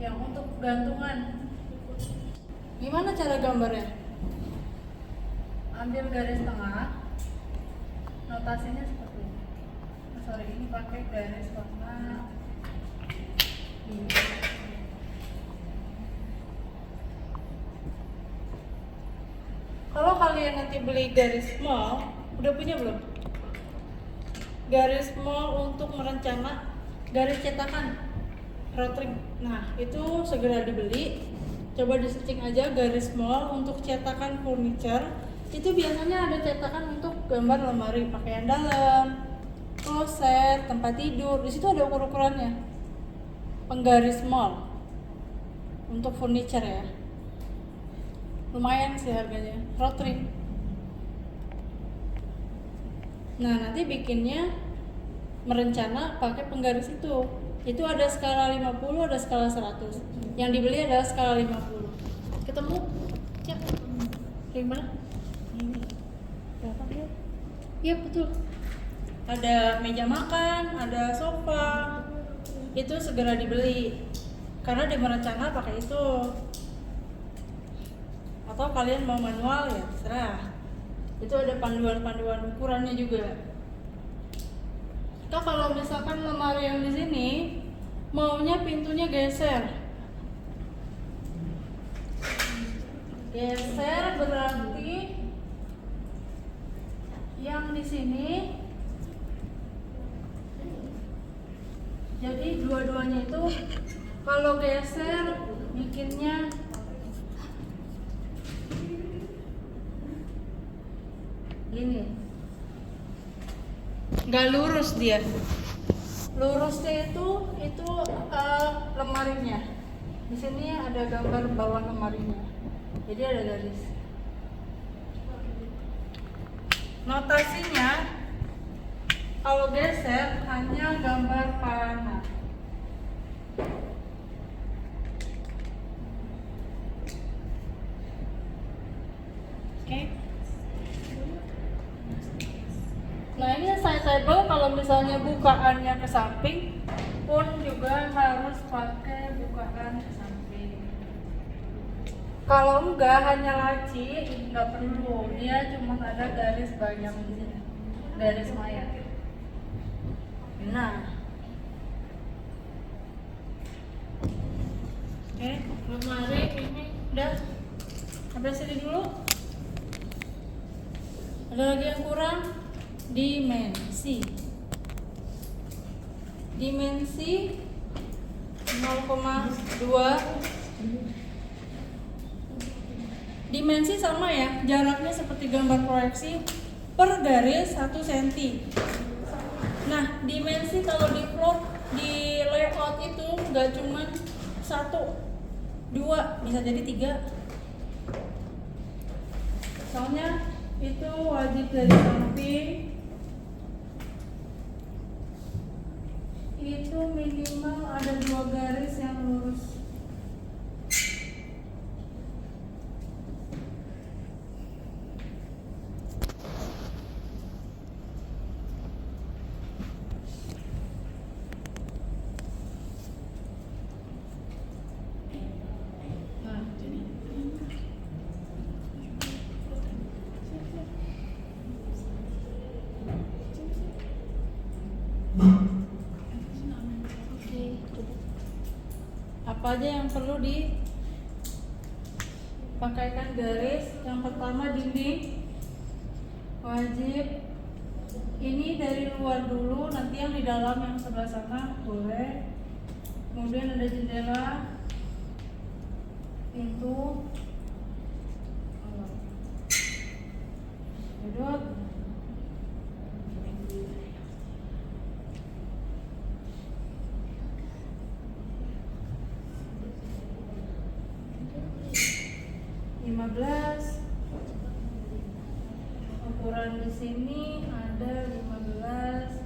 yang untuk gantungan. Gimana cara gambarnya? Ambil garis tengah, notasinya seperti ini. Ini pakai garis tengah. Kalau kalian nanti beli garis small, udah punya belum? Garis small untuk merencana garis cetakan rotring. Nah, itu segera dibeli. Coba di searching aja garis small untuk cetakan furniture. Itu biasanya ada cetakan untuk gambar lemari, pakaian dalam, kloset, tempat tidur. Di situ ada ukur-ukurannya. Penggaris small untuk furniture ya. Lumayan sih harganya, rotring. Nah, nanti bikinnya merencana pakai penggaris itu. Itu ada skala 50, ada skala 100. Yang dibeli adalah skala 50. Ketemu? Ya. Yang mana? Ini. Berapa dia? Iya, betul. Ada meja makan, ada sofa. Itu segera dibeli. Karena dia merencana pakai itu. atau kalian mau manual ya terserah. Itu ada panduan-panduan ukurannya juga. Nah, kalau misalkan lemari yang di sini maunya pintunya geser. Geser berarti yang di sini jadi dua-duanya itu kalau geser bikinnya gini, nggak lurus dia. Lurusnya itu lemarinya. Di sini ada gambar bawah lemarinya. Jadi ada garis. Notasinya kalau geser hanya gambar panah. Oke. Nah ini side table kalau misalnya bukaannya ke samping pun juga harus pakai bukaan ke samping. Kalau enggak hanya laci nggak perlu, dia cuma ada garis banyak di sini, garis maya. Nah, oke, lemari ini udah sampai sini dulu. Ada lagi yang kurang? Dimensi 0,2. Dimensi sama ya, jaraknya seperti gambar proyeksi per garis 1 cm. Nah, dimensi kalau di floor di layout itu nggak cuma 1, 2, bisa jadi 3. Soalnya itu wajib dari samping itu minimal ada 2 garis yang lurus. Apa aja yang perlu dipakaikan garis? Yang pertama dinding wajib ini dari luar dulu, nanti yang di dalam yang sebelah sana boleh. Kemudian ada jendela, pintu, sudut, ukuran di sini ada 15,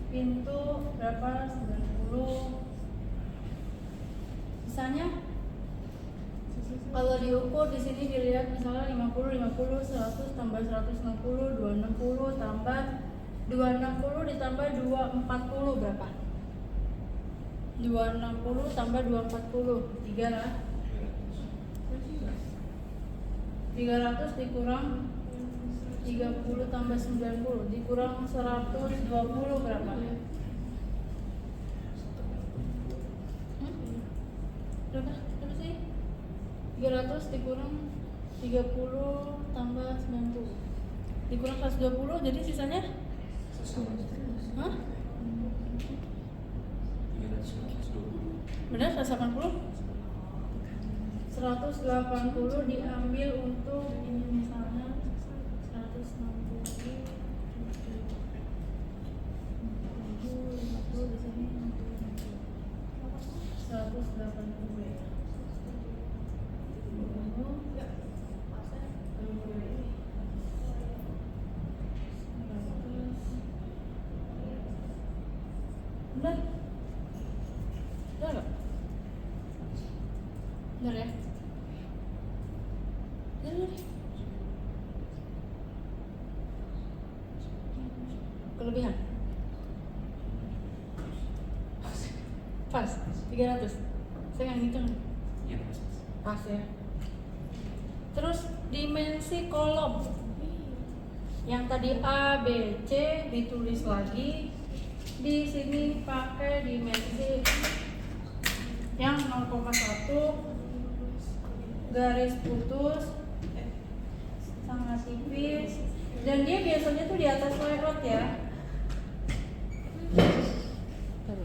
pintu berapa? 90. Misalnya kalau diukur di sini dilihat misalnya 50, 50, 100 tambah 160, 260 tambah 260 ditambah 240 berapa? 260 tambah 240 3 lah. 300 dikurang 30 tambah 90 dikurang 120 berapa? Berapa sih? 300 dikurang 30 tambah 90 dikurang 120 jadi sisanya? Hah? Benar 180? 180 diambil untuk ini misalnya 160 di sini 180 ya. Benar? Benar nggak? Benar ya? Benar. Kelebihan? Pas? 300? Saya nggak ngitung. Pas ya? Terus dimensi kolom. Yang tadi A, B, C ditulis lagi. Di sini pakai dimensi yang 0,1 garis putus sangat tipis, dan dia biasanya tuh di atas layout ya.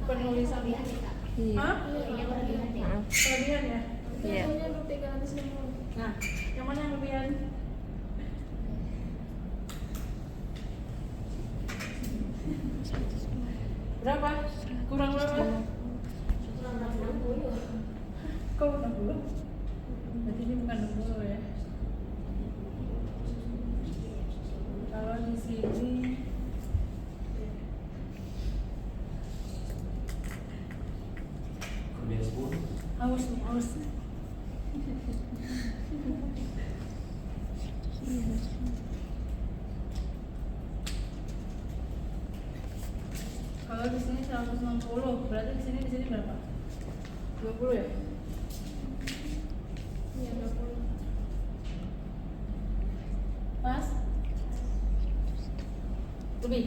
Penulisan Hah? Kelebihan ya? Iya. Nah, yang mana yang kelebihan? Berapa? Kurang berapa? Kok 60? Berarti ini bukan 60 ya. Kalau di sini haus nih, haus. Kalau di sini 160, berarti di sini berapa? 20 ya? Iya, 20. Pas? Lebih?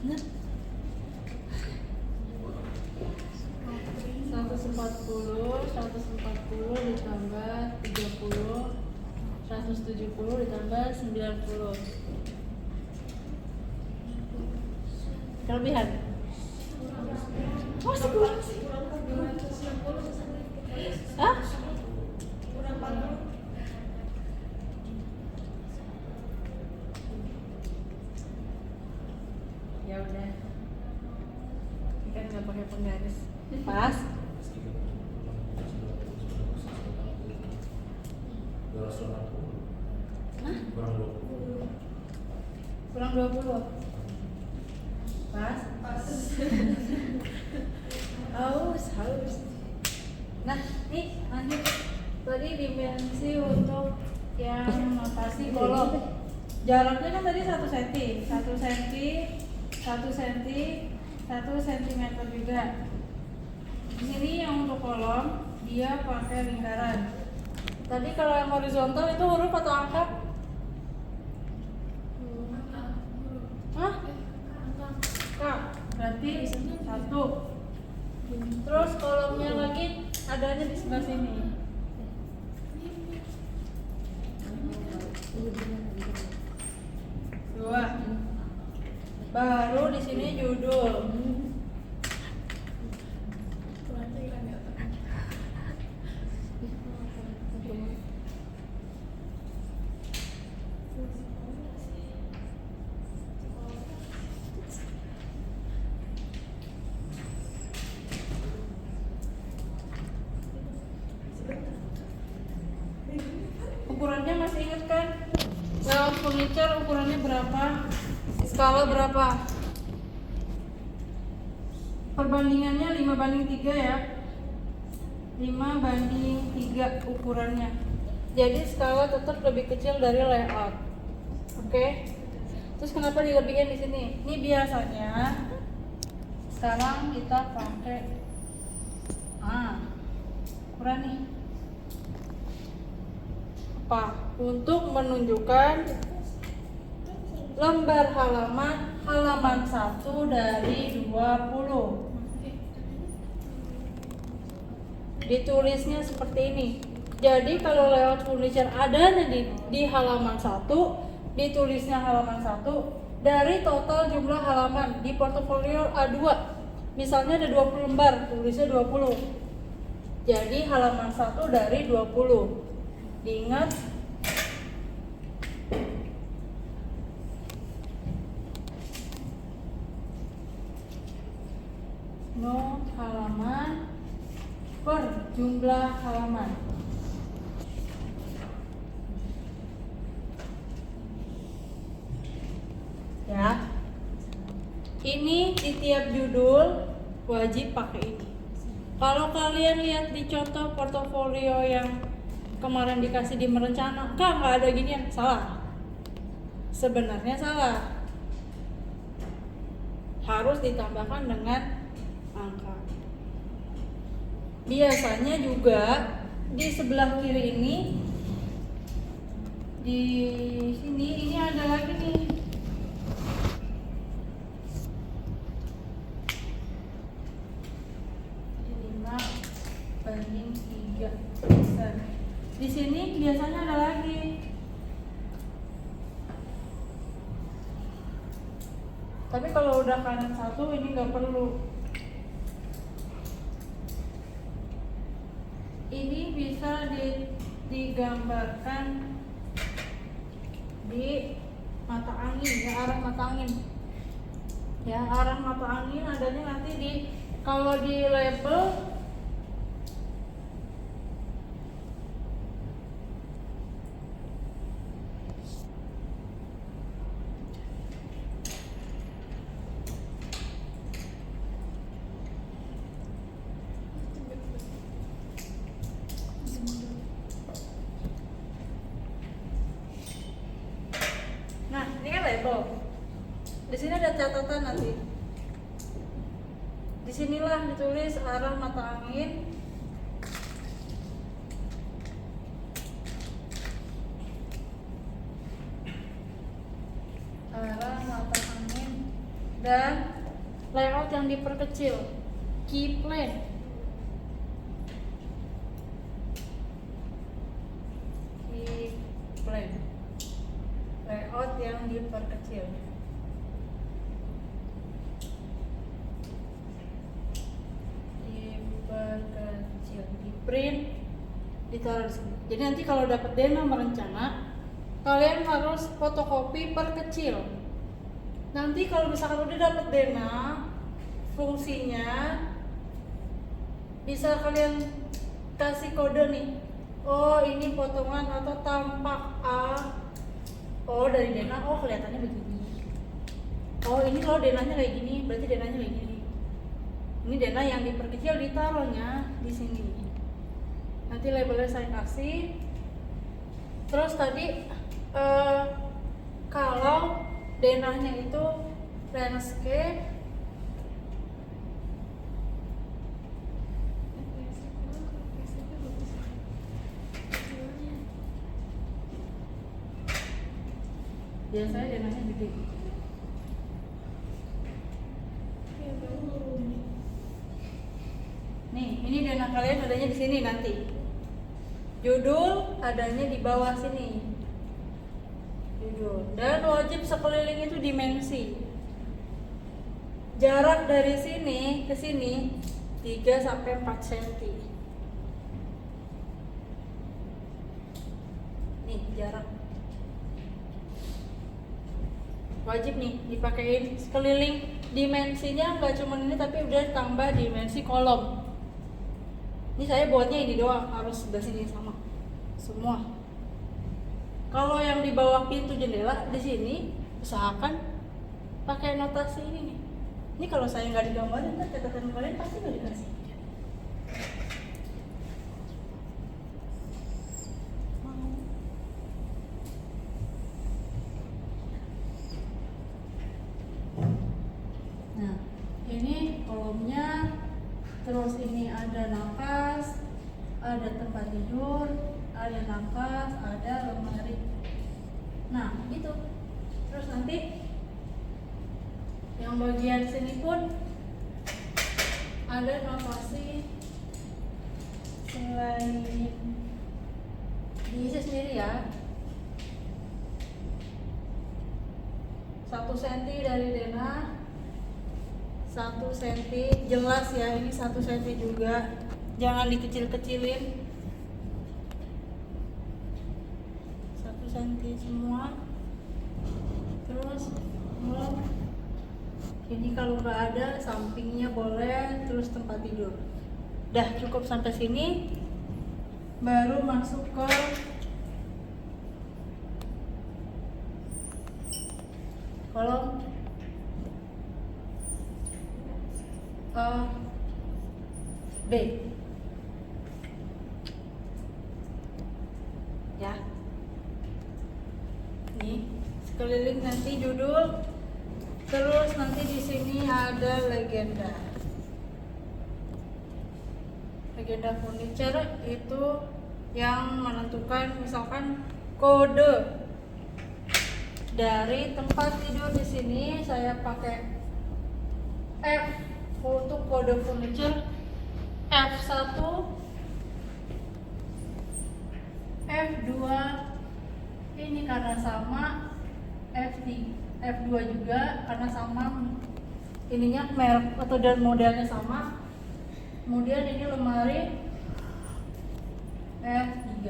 Nah, 140 ditambah 30, 170 ditambah 90. Kelebihan? Masih kurang sih. Hah? Ya udah. Ini kan nggak pakai penggaris. Pas. Hah? Kurang 20. Pas. Haus. Nah, nih lanjut. Tadi dimensi untuk yang notasi kolom. Jaraknya kan tadi 1 cm, 1 cm, 1 cm, 1 cm juga. Di sini yang untuk kolom dia pakai lingkaran. Tadi kalau yang horizontal itu huruf atau angka? Hah? Angka. Berarti 1. Terus kolomnya lagi adanya di sebelah sini. Dua. Baru di sini judul. Ukurannya masih ingat kan? Layout furniture ukurannya berapa? Skala berapa? Perbandingannya 5:3 ya. 5:3 ukurannya. Jadi skala tetap lebih kecil dari layout. Oke. Terus kenapa dilebihin di sini? Ini biasanya sekarang kita pakai ukuran nih. Apa? Untuk menunjukkan lembar halaman 1 dari 20. Ditulisnya seperti ini. Jadi kalau layout furniture adanya di halaman 1, ditulisnya halaman 1 dari total jumlah halaman di portofolio A2. Misalnya ada 20 lembar, tulisnya 20. Jadi halaman 1 dari 20. Diingat, no halaman per jumlah halaman. tiap judul wajib pakai ini. Kalau kalian lihat di contoh portofolio yang kemarin dikasih di merencana, nggak ada ginian, salah. Sebenarnya salah. Harus ditambahkan dengan angka. Biasanya juga di sebelah kiri ini, di sini ini ada lagi nih. Jadi 5 banding 3 persen. Di sini biasanya ada lagi. Tapi kalau udah kanan satu ini nggak perlu. Ini bisa digambarkan di mata angin, ya arah mata angin. Ya arah mata angin adanya nanti di kalau di label label. Di sini ada catatan nanti. Disinilah ditulis arah mata angin. Arah mata angin dan layout yang diperkecil. Key plane. Key plane. Layout yang diperkecil. Diperkecil, di print, ditaruh di sini. Jadi nanti kalau dapat dana merencana, kalian harus fotokopi perkecil. Nanti kalau misalkan udah dapat dana, fungsinya bisa kalian kasih kode nih. Oh ini potongan atau tampak A. Oh dari dana, oh kelihatannya begini. Oh ini kalau denanya kayak gini, berarti denanya kayak gini. Ini dana yang diperkecil ditaruhnya di sini. Nanti labelnya saya kasih. Terus tadi kalau denahnya itu landscape, biasanya denahnya gede. Nih, ini dana kalian adanya di sini nanti. Judul adanya di bawah sini. Judul. Dan wajib sekeliling itu dimensi. Jarak dari sini ke sini 3 sampai 4 cm. Nih, jarak. Wajib nih dipakein sekeliling. Dimensinya nggak cuma ini tapi udah tambah dimensi kolom. Ini saya buatnya ini doang, harus sebelah sini sama semua. Kalau yang di bawah pintu jendela di sini usahakan pakai notasi ini nih. Ini kalau saya nggak digambarin, kan catatan kalian pasti nggak dikasih. Nah, ini kolomnya. Terus ini ada nakas, ada tempat tidur, ada nakas, ada lemari. Nah, gitu. Terus nanti yang bagian sini pun ada notasi selain diisi sendiri ya. 1 cm dari denah, 1 cm jelas ya, ini 1 cm juga, jangan dikecil-kecilin. 1 cm semua. Terus ini kalau nggak ada sampingnya boleh, terus tempat tidur. Dah cukup sampai sini, baru masuk ke kolom B. Ya. Nih, sekeliling nanti judul. Terus nanti di sini ada legenda. Legenda furniture itu yang menentukan misalkan kode dari tempat tidur. Di sini saya pakai F untuk kode furniture, F1, F2 ini karena sama, F2 juga karena sama ininya, merek atau dan modelnya sama. Kemudian ini lemari F3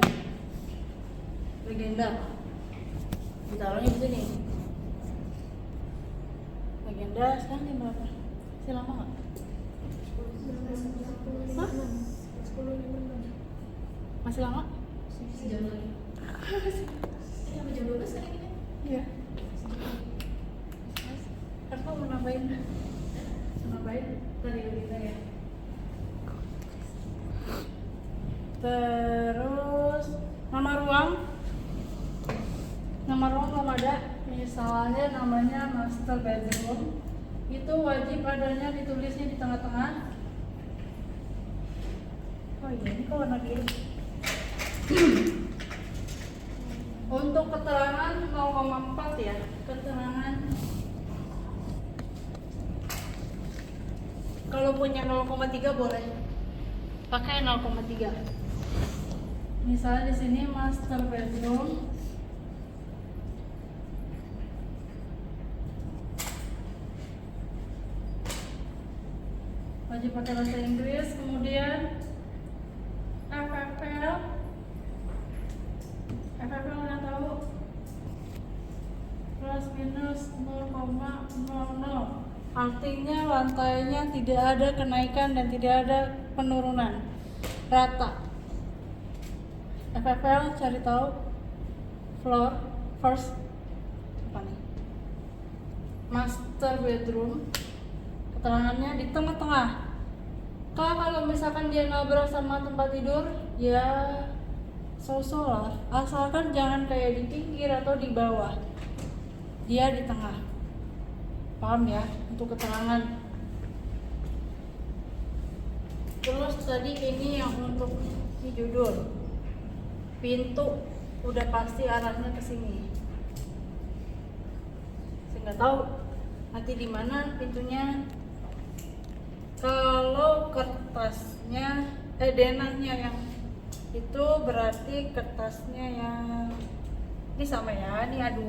legenda, ditaruhnya di sini. Legenda sekarang jam berapa? Masih lama nggak? Hah? Masih lama? Sejam lagi. Sampai jam 12 hari ini. Iya. Aku mau nambahin tadi kita ya. Terus nama ruang belum ada. Misalnya namanya master bedroom, itu wajib adanya ditulisnya di tengah-tengah. Oh iya, ini kok warna biru. Untuk keterangan 0,4 ya, keterangan. Kalau punya 0,3 boleh pakai 0,3. Misalnya di sini master bedroom. Wajib pakai bahasa Inggris, kemudian FFL nggak tahu, plus minus 0,00, artinya lantainya tidak ada kenaikan dan tidak ada penurunan, rata. FFL cari tahu, floor first apa nih, master bedroom, keterangannya di tengah-tengah. Kalau misalkan dia nabrak sama tempat tidur, ya so-so lah, asalkan jangan kayak di pinggir atau di bawah, dia di tengah. Paham ya untuk keterangan. Terus tadi ini yang untuk di judul, pintu udah pasti arahnya ke sini. Saya nggak tahu nanti di mana pintunya. Kalau kertasnya denahnya yang itu berarti kertasnya yang ini sama ya, ini A2.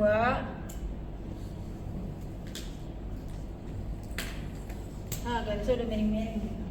Nah, garisnya udah miring-miring.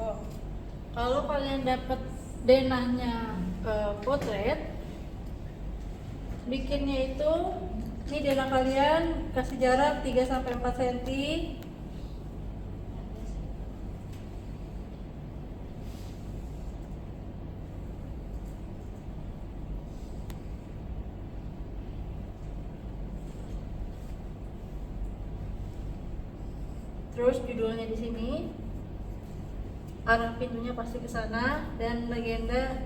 Oh, kalau kalian dapat denahnya potret, bikinnya itu ini denah kalian kasih jarak 3-4 cm. Terus judulnya di sini, arah pintunya pasti ke sana, dan legenda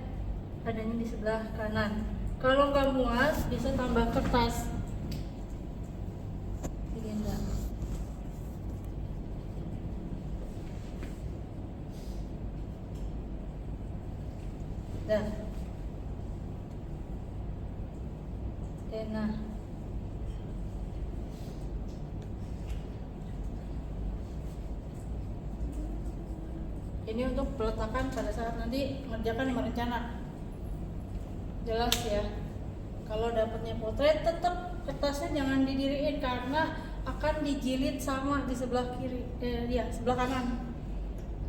adanya di sebelah kanan. Kalau nggak muat bisa tambah kertas legenda. Dan denah. Ini untuk peletakan pada saat nanti mengerjakan rencana. Jelas ya. Kalau dapatnya potret, tetap kertasnya jangan didiriin karena akan dijilid sama di sebelah kiri, sebelah kanan.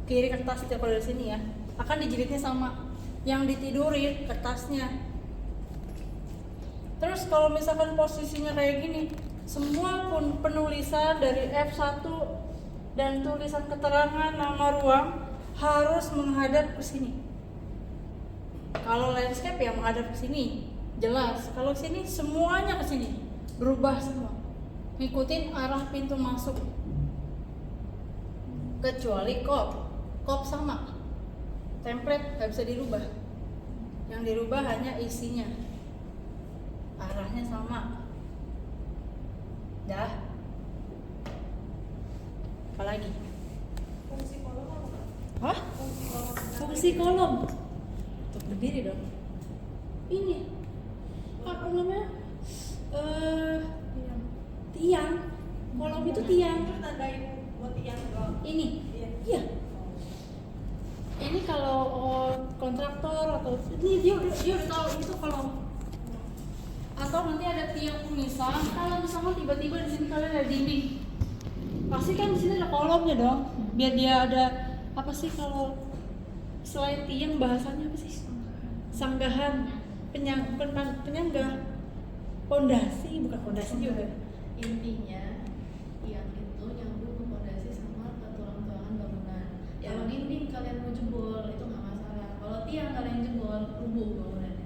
Kiri kertas itu kalau dari sini ya, akan dijilidnya sama. Yang ditidurin kertasnya. Terus kalau misalkan posisinya kayak gini, semua pun penulisan dari F1 dan tulisan keterangan nama ruang harus menghadap ke sini. Kalau landscape ya menghadap ke sini, jelas. Kalau sini semuanya ke sini, berubah semua. Ngikutin arah pintu masuk. Kecuali kop sama. Template nggak bisa dirubah. Yang dirubah hanya isinya. Arahnya sama. Dah. Apalagi? Fungsi kolom apa? Hah? Fungsi kolom. Tuh berdiri dong. Ini apa namanya? Tiang. Kolom itu tiang. Itu tandain buat tiang doang. Ini. Iya. Ini kalau kontraktor atau ini dia udah tahu itu kolom. Atau nanti ada tiang pemisah. Kalau misalnya tiba-tiba di sini kalian ada dinding, pasti kan di sini ada kolomnya dong. Biar dia ada apa sih kalau selain tiang bahasanya apa sih? Sanggahan, penyangga, pondasi, bukan pondasi juga. Intinya tiang itu nyambung ke pondasi sama ke tulang-tulangan bangunan. Kalau dinding kalian mau jebol itu nggak masalah. Kalau tiang kalian jebol, rubuh bangunannya.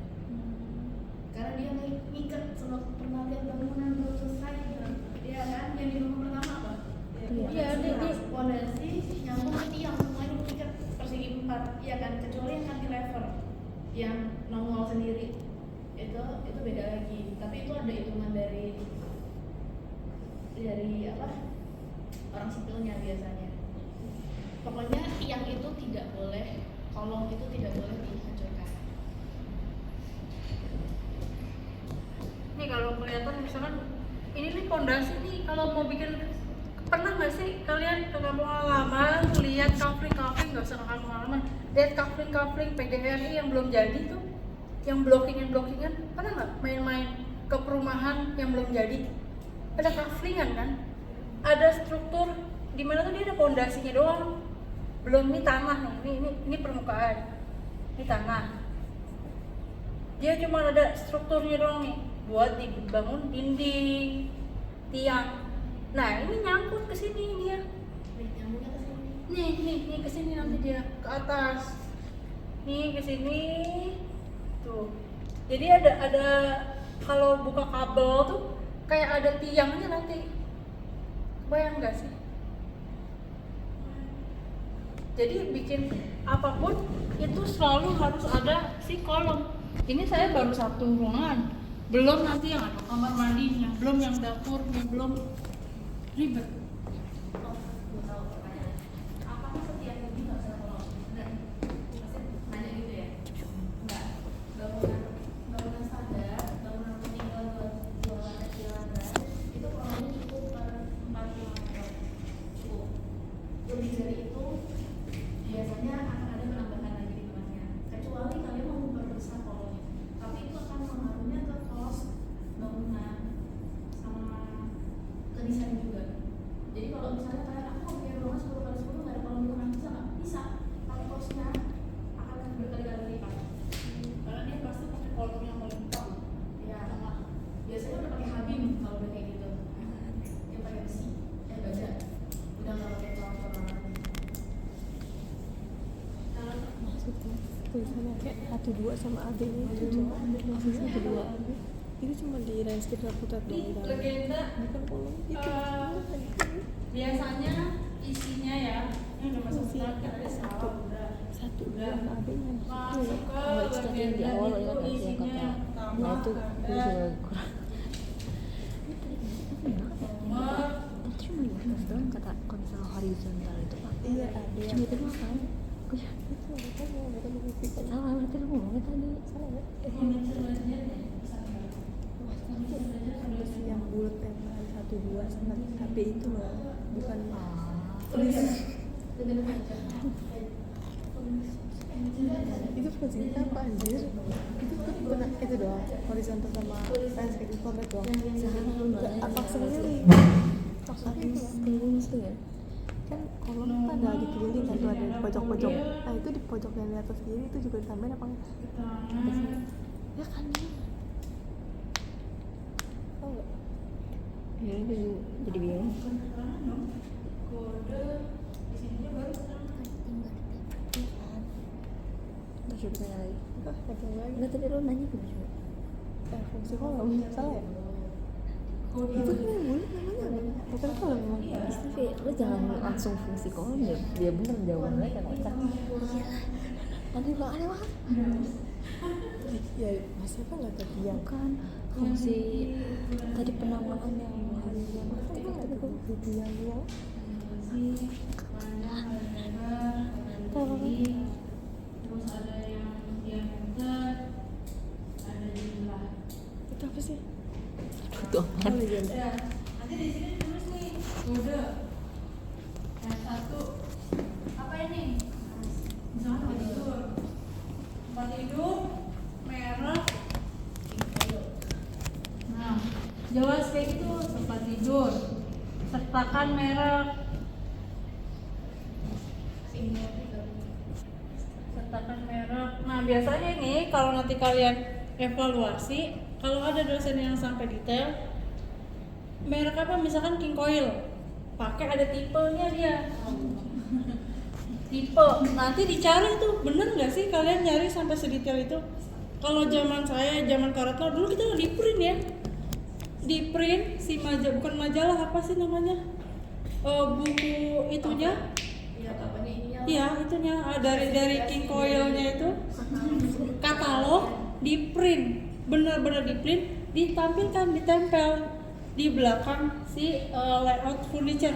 Karena dia ngikat sama penelitian bangunan belum selesai gitu. Iya kan? Yang di bangun pertama apa? Iya, dia pondasi nyambung ke tiang, semuanya mengikat persegi 4. Iya kan? Kecuali yang cantilever yang nongol sendiri. Itu beda lagi. Tapi itu ada hitungan dari apa? Orang sipilnya biasanya. Pokoknya tiang itu tidak boleh, kolom itu tidak boleh dihancurkan. Nih kalau kelihatan misalkan ini nih pondasi nih, kalau mau bikin, pernah nggak sih kalian ke kampung halaman lihat kafling nggak usah ke kampung halaman, lihat kafling PGRI yang belum jadi tuh, yang blockingan pernah nggak main-main ke perumahan yang belum jadi, ada kaflingan kan, ada struktur di mana tuh dia ada pondasinya doang, belum nih tanah nih, ini permukaan, ini tanah, dia cuma ada strukturnya doang nih buat dibangun dinding, tiang. Nah ini nyangkut ke sini dia. Nyambungnya ke sini. Nih ke sini nanti dia ke atas. Nih ke sini. Tuh. Jadi ada kalau buka kabel tuh kayak ada tiangnya nanti. Bayang nggak sih? Jadi bikin apapun itu selalu harus ada si kolom. Ini saya baru satu ruangan. Belum nanti yang ada kamar mandinya, belum yang dapurnya, belum ribet. Oh, gue tahu pertanyaan. Apakah setiap ini nggak usah kolom? Enggak. Pasti nanya gitu ya? Enggak. Bangunan standar, bangunan peninggalan dua lantai kilometer itu kolomnya cukup per 4 kilometer. Cukup. Lebih dari itu biasanya akan ada penambahan lagi di tengahnya. Kecuali kalian mau memperbesar kolomnya. Tapi itu akan pengaruhnya ke cost bangunan sama ke desain juga. Jadi kalau misalnya kalian aku mau bikin ruangan 10x10 nggak ada kolom di tengah, bisa nggak? Bisa. Tapi costnya akan berkali-kali lipat. Karena dia pasti pakai kolom yang paling top. Ya, biasanya udah pakai habim kalau udah kayak gitu. Dia pakai besi, baja. Udah nggak pakai kolom-kolom lagi. Maksudnya tulisannya kayak 1-2 sama AB itu cuma maksudnya 1-2 AB itu cuma di landscape Raputat Ini dong. legenda Bukan kolom itu. biasanya isinya ya, ini udah masuk Masih start kan ada salah udah. 1-2 AB nya Masuk ke kalau itu tadi yang di awal legenda ya itu kasih yang isinya kata nah itu tambah juga kurang nomor itu cuma dibahas doang kata konsol horizontal itu pak. Iya, ada. Cuma itu doang kan aku ya itu mereka mau mereka membuktikan salah berarti lu ngomongnya tadi salah ya yang bulat tembakan 1-2 sama AB itu loh bukan tulisan itu fungsinya apa anjir itu kan benar itu doang horizontal sama landscape itu komplit doang apa sendiri rumus tuh ya kan kolom kan ada di keliling kan tuh ada di pojok-pojok. Nah itu di pojok yang di atas kiri itu juga ditambahin apa enggak? Ya kan tau nggak? Ya itu jadi bingung. Kode di sininya baru keterangan. Terus coba tanya lagi. Ada lagi. Enggak, tadi lo nanya belum juga? Fungsi kolom salah ya? Kode Itu kan yang bulat namanya apa? Bukan kolom emang. Tapi lo jangan langsung fungsi kolom ya. Dia bener jawaban mereka kocak. Aneh banget. Ya masa kan nggak tahu dia Bukan fungsi tadi penamaan yang harian masa kan nggak tahu dia terus ada yang diameter, ada jumlah. itu apa sih? itu apaan? Ya, nanti di sini tulis nih kode yang satu apa ini? Misalnya tempat tidur, merek. Nah, jelas kayak gitu tempat tidur, sertakan merek. Sertakan merek. Nah biasanya ini kalau nanti kalian evaluasi, kalau ada dosen yang sampai detail, merek apa misalkan King Coil, pakai ada tipenya dia. Tipe, nanti dicari tuh bener nggak sih kalian nyari sampai sedetail itu? Kalau zaman saya, zaman Karatno dulu kita di print ya, di print si bukan majalah apa sih namanya, buku itunya. Iya, itunya dari King Coil-nya itu katalog di print, bener-bener di print, ditampilkan, ditempel di belakang si layout furniture.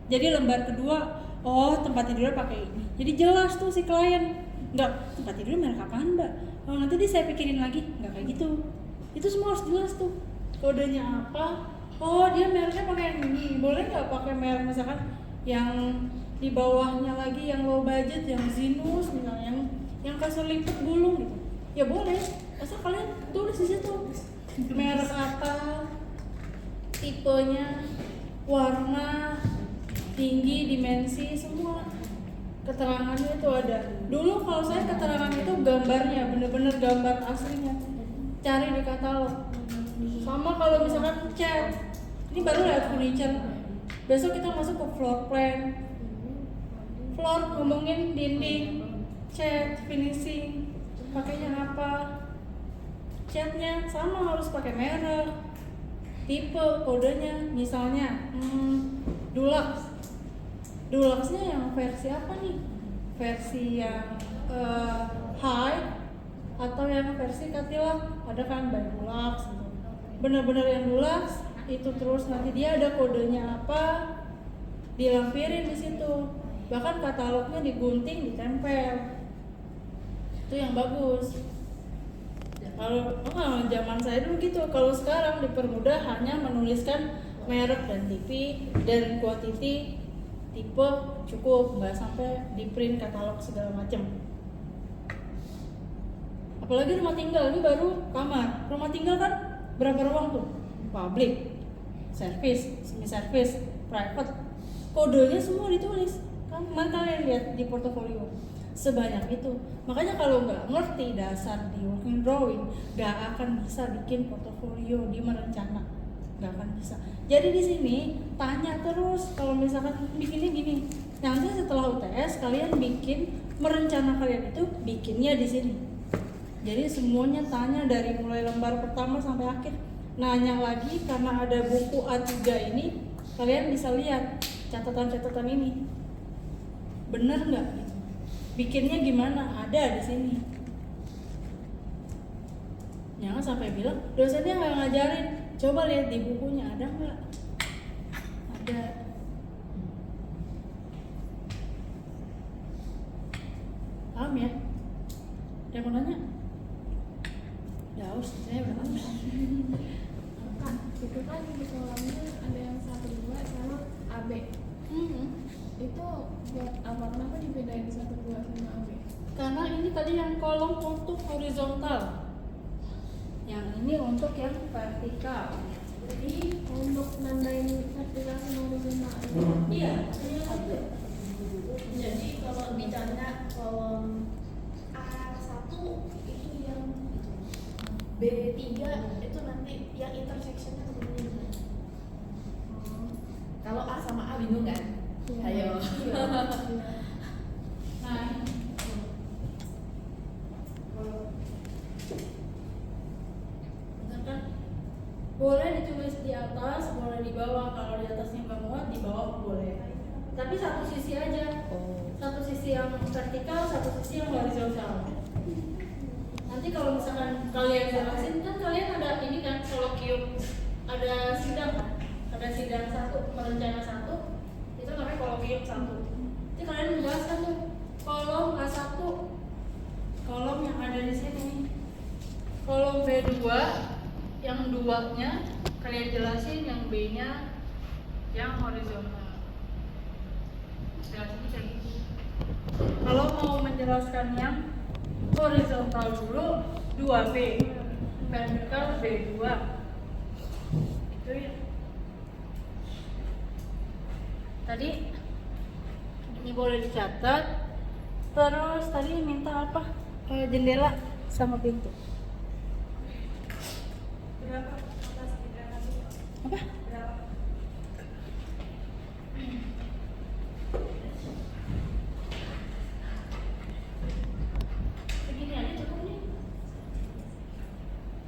Jadi lembar kedua, oh tempat tidurnya pakai ini. Jadi jelas tuh si klien, nggak tempat tidurnya merek apaan mbak? Oh nanti saya pikirin lagi, nggak kayak gitu. Itu semua harus jelas tuh. Kodenya apa? Oh dia mereknya pakai yang ini, boleh nggak pakai merek misalkan yang di bawahnya lagi yang low budget, yang Zinus misalnya, yang kasur lipat gulung gitu, ya boleh, asal kalian tulis di situ merek apa, tipenya, warna, tinggi, dimensi, semua keterangannya itu ada. Dulu kalau saya keterangan itu gambarnya, bener-bener gambar aslinya, cari di katalog. Sama kalau misalkan cat, ini baru lihat furniture, besok kita masuk ke floor plan. Floor ngomongin dinding, cat, finishing, pakainya apa, catnya sama harus pakai merek, tipe, kodenya, misalnya Duluxnya yang versi apa nih? Versi yang high atau yang versi Cadillac, ada kan by Dulux gitu. Bener-bener yang Dulux itu terus nanti dia ada kodenya apa, dilampirin di situ. Bahkan katalognya digunting, ditempel. Itu yang bagus. Kalau zaman saya dulu gitu. Kalau sekarang dipermudah hanya menuliskan merek dan TV dan quantity, tipe cukup, nggak sampai di print katalog segala macam. Apalagi rumah tinggal, ini baru kamar. Rumah tinggal kan berapa ruang tuh? Public, service, semi service, private. Kodenya semua ditulis. Kan kalian lihat di portofolio sebanyak itu. Makanya kalau nggak ngerti dasar di working drawing, nggak akan bisa bikin portofolio di merencana, nggak akan bisa. Jadi di sini tanya terus kalau misalkan bikinnya gini, nanti setelah UTS kalian bikin merencana kalian itu bikinnya di sini. Jadi semuanya tanya dari mulai lembar pertama sampai akhir. Nanya lagi karena ada buku A3 ini, kalian bisa lihat catatan-catatan ini. Bener nggak gitu? Bikinnya gimana? Ada di sini. Jangan sampai bilang dosennya nggak ngajarin. Coba lihat di bukunya ada nggak? Ada. Paham ya? Ada yang mau nanya? Ya harus, saya udah haus. Kak, itu kan di kolamnya ada yang 1, 2 sama AB. Itu buat apa? Kenapa dibedain 1, 2 sama AB? Karena ini tadi yang kolom untuk horizontal, yang ini untuk yang vertikal. Jadi untuk nandain vertikal sama horizontal. Iya, jadi kalau bicaranya kolom A1 itu yang B3 itu nanti yang intersectionnya ketemunya di mana? kalau A sama A bingung kan? Iya. Ayo. Iya. Nah, bener kan? Boleh ditulis di atas, boleh di bawah. Kalau di atasnya nggak muat, di bawah boleh. Tapi satu sisi aja. Satu sisi yang vertikal, satu sisi yang horizontal. Nanti kalau misalkan kalian jelasin kan kalian ada ini kan kolokium, ada sidang kan? Ada sidang satu, perencana satu, itu namanya kolokium satu. Nanti kalian menjelaskan tuh kolom A1, kolom yang ada di sini, kolom B2, yang duanya kalian jelasin, yang B-nya yang horizontal. Jelasin kayak gitu. Kalau mau menjelaskan yang horizontal dulu 2B, vertikal B2. Itu ya. Tadi ini boleh dicatat. Terus tadi minta apa? Jendela sama pintu. Berapa atas tidak Apa? berapa? Segini aja cukup nih.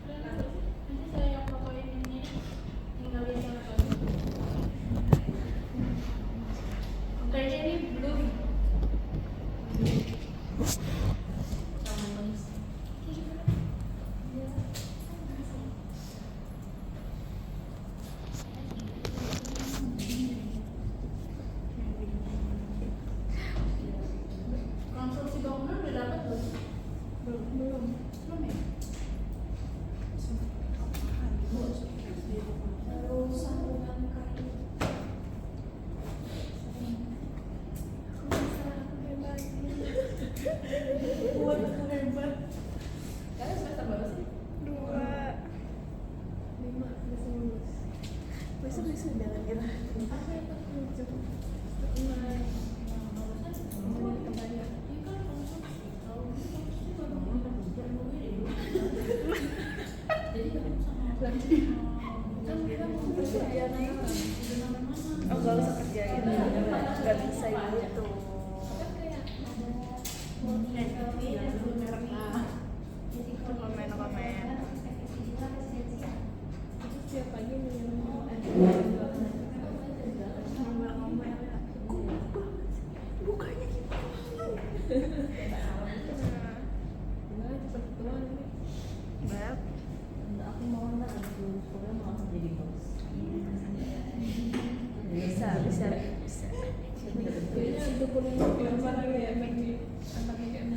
Nanti saya yang fotoin ini, tinggal dicatat aja. Kayaknya ini belum. Konstruksi bangunan udah dapat belum? Belum ya? Terus sambungan kayu. Aku bisa hebat. Wah, hebat. Kalian semester berapa sih? 2 5 bisa lulus. Besok jangan kira. Apa yang tak lucu? Kemarin. Kebaya. Iya kan konstruksi. Kan kita mau kerja Oh, gak usah kerja gitu. Gak bisa gitu. kan kayak ada Komen. itu setiap pagi minum Bukanya gitu. gimana cepet doang nih. Beb, Aku mau ntar abis lulus kuliah mau langsung jadi bos. bisa. Kayaknya itu kuliah lempar lagi ya main di anaknya kayak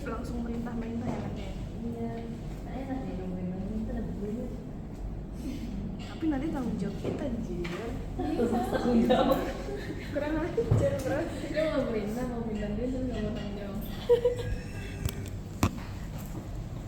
Langsung merintah ya nanti. Iya, nah enak nih nungguin kita dapat duit. Tapi nanti tanggung jawab kita anjir. Tanggung jawab. Kurang ajar bro. dia nggak merintah mau pindah dia terus nggak mau tanggung jawab.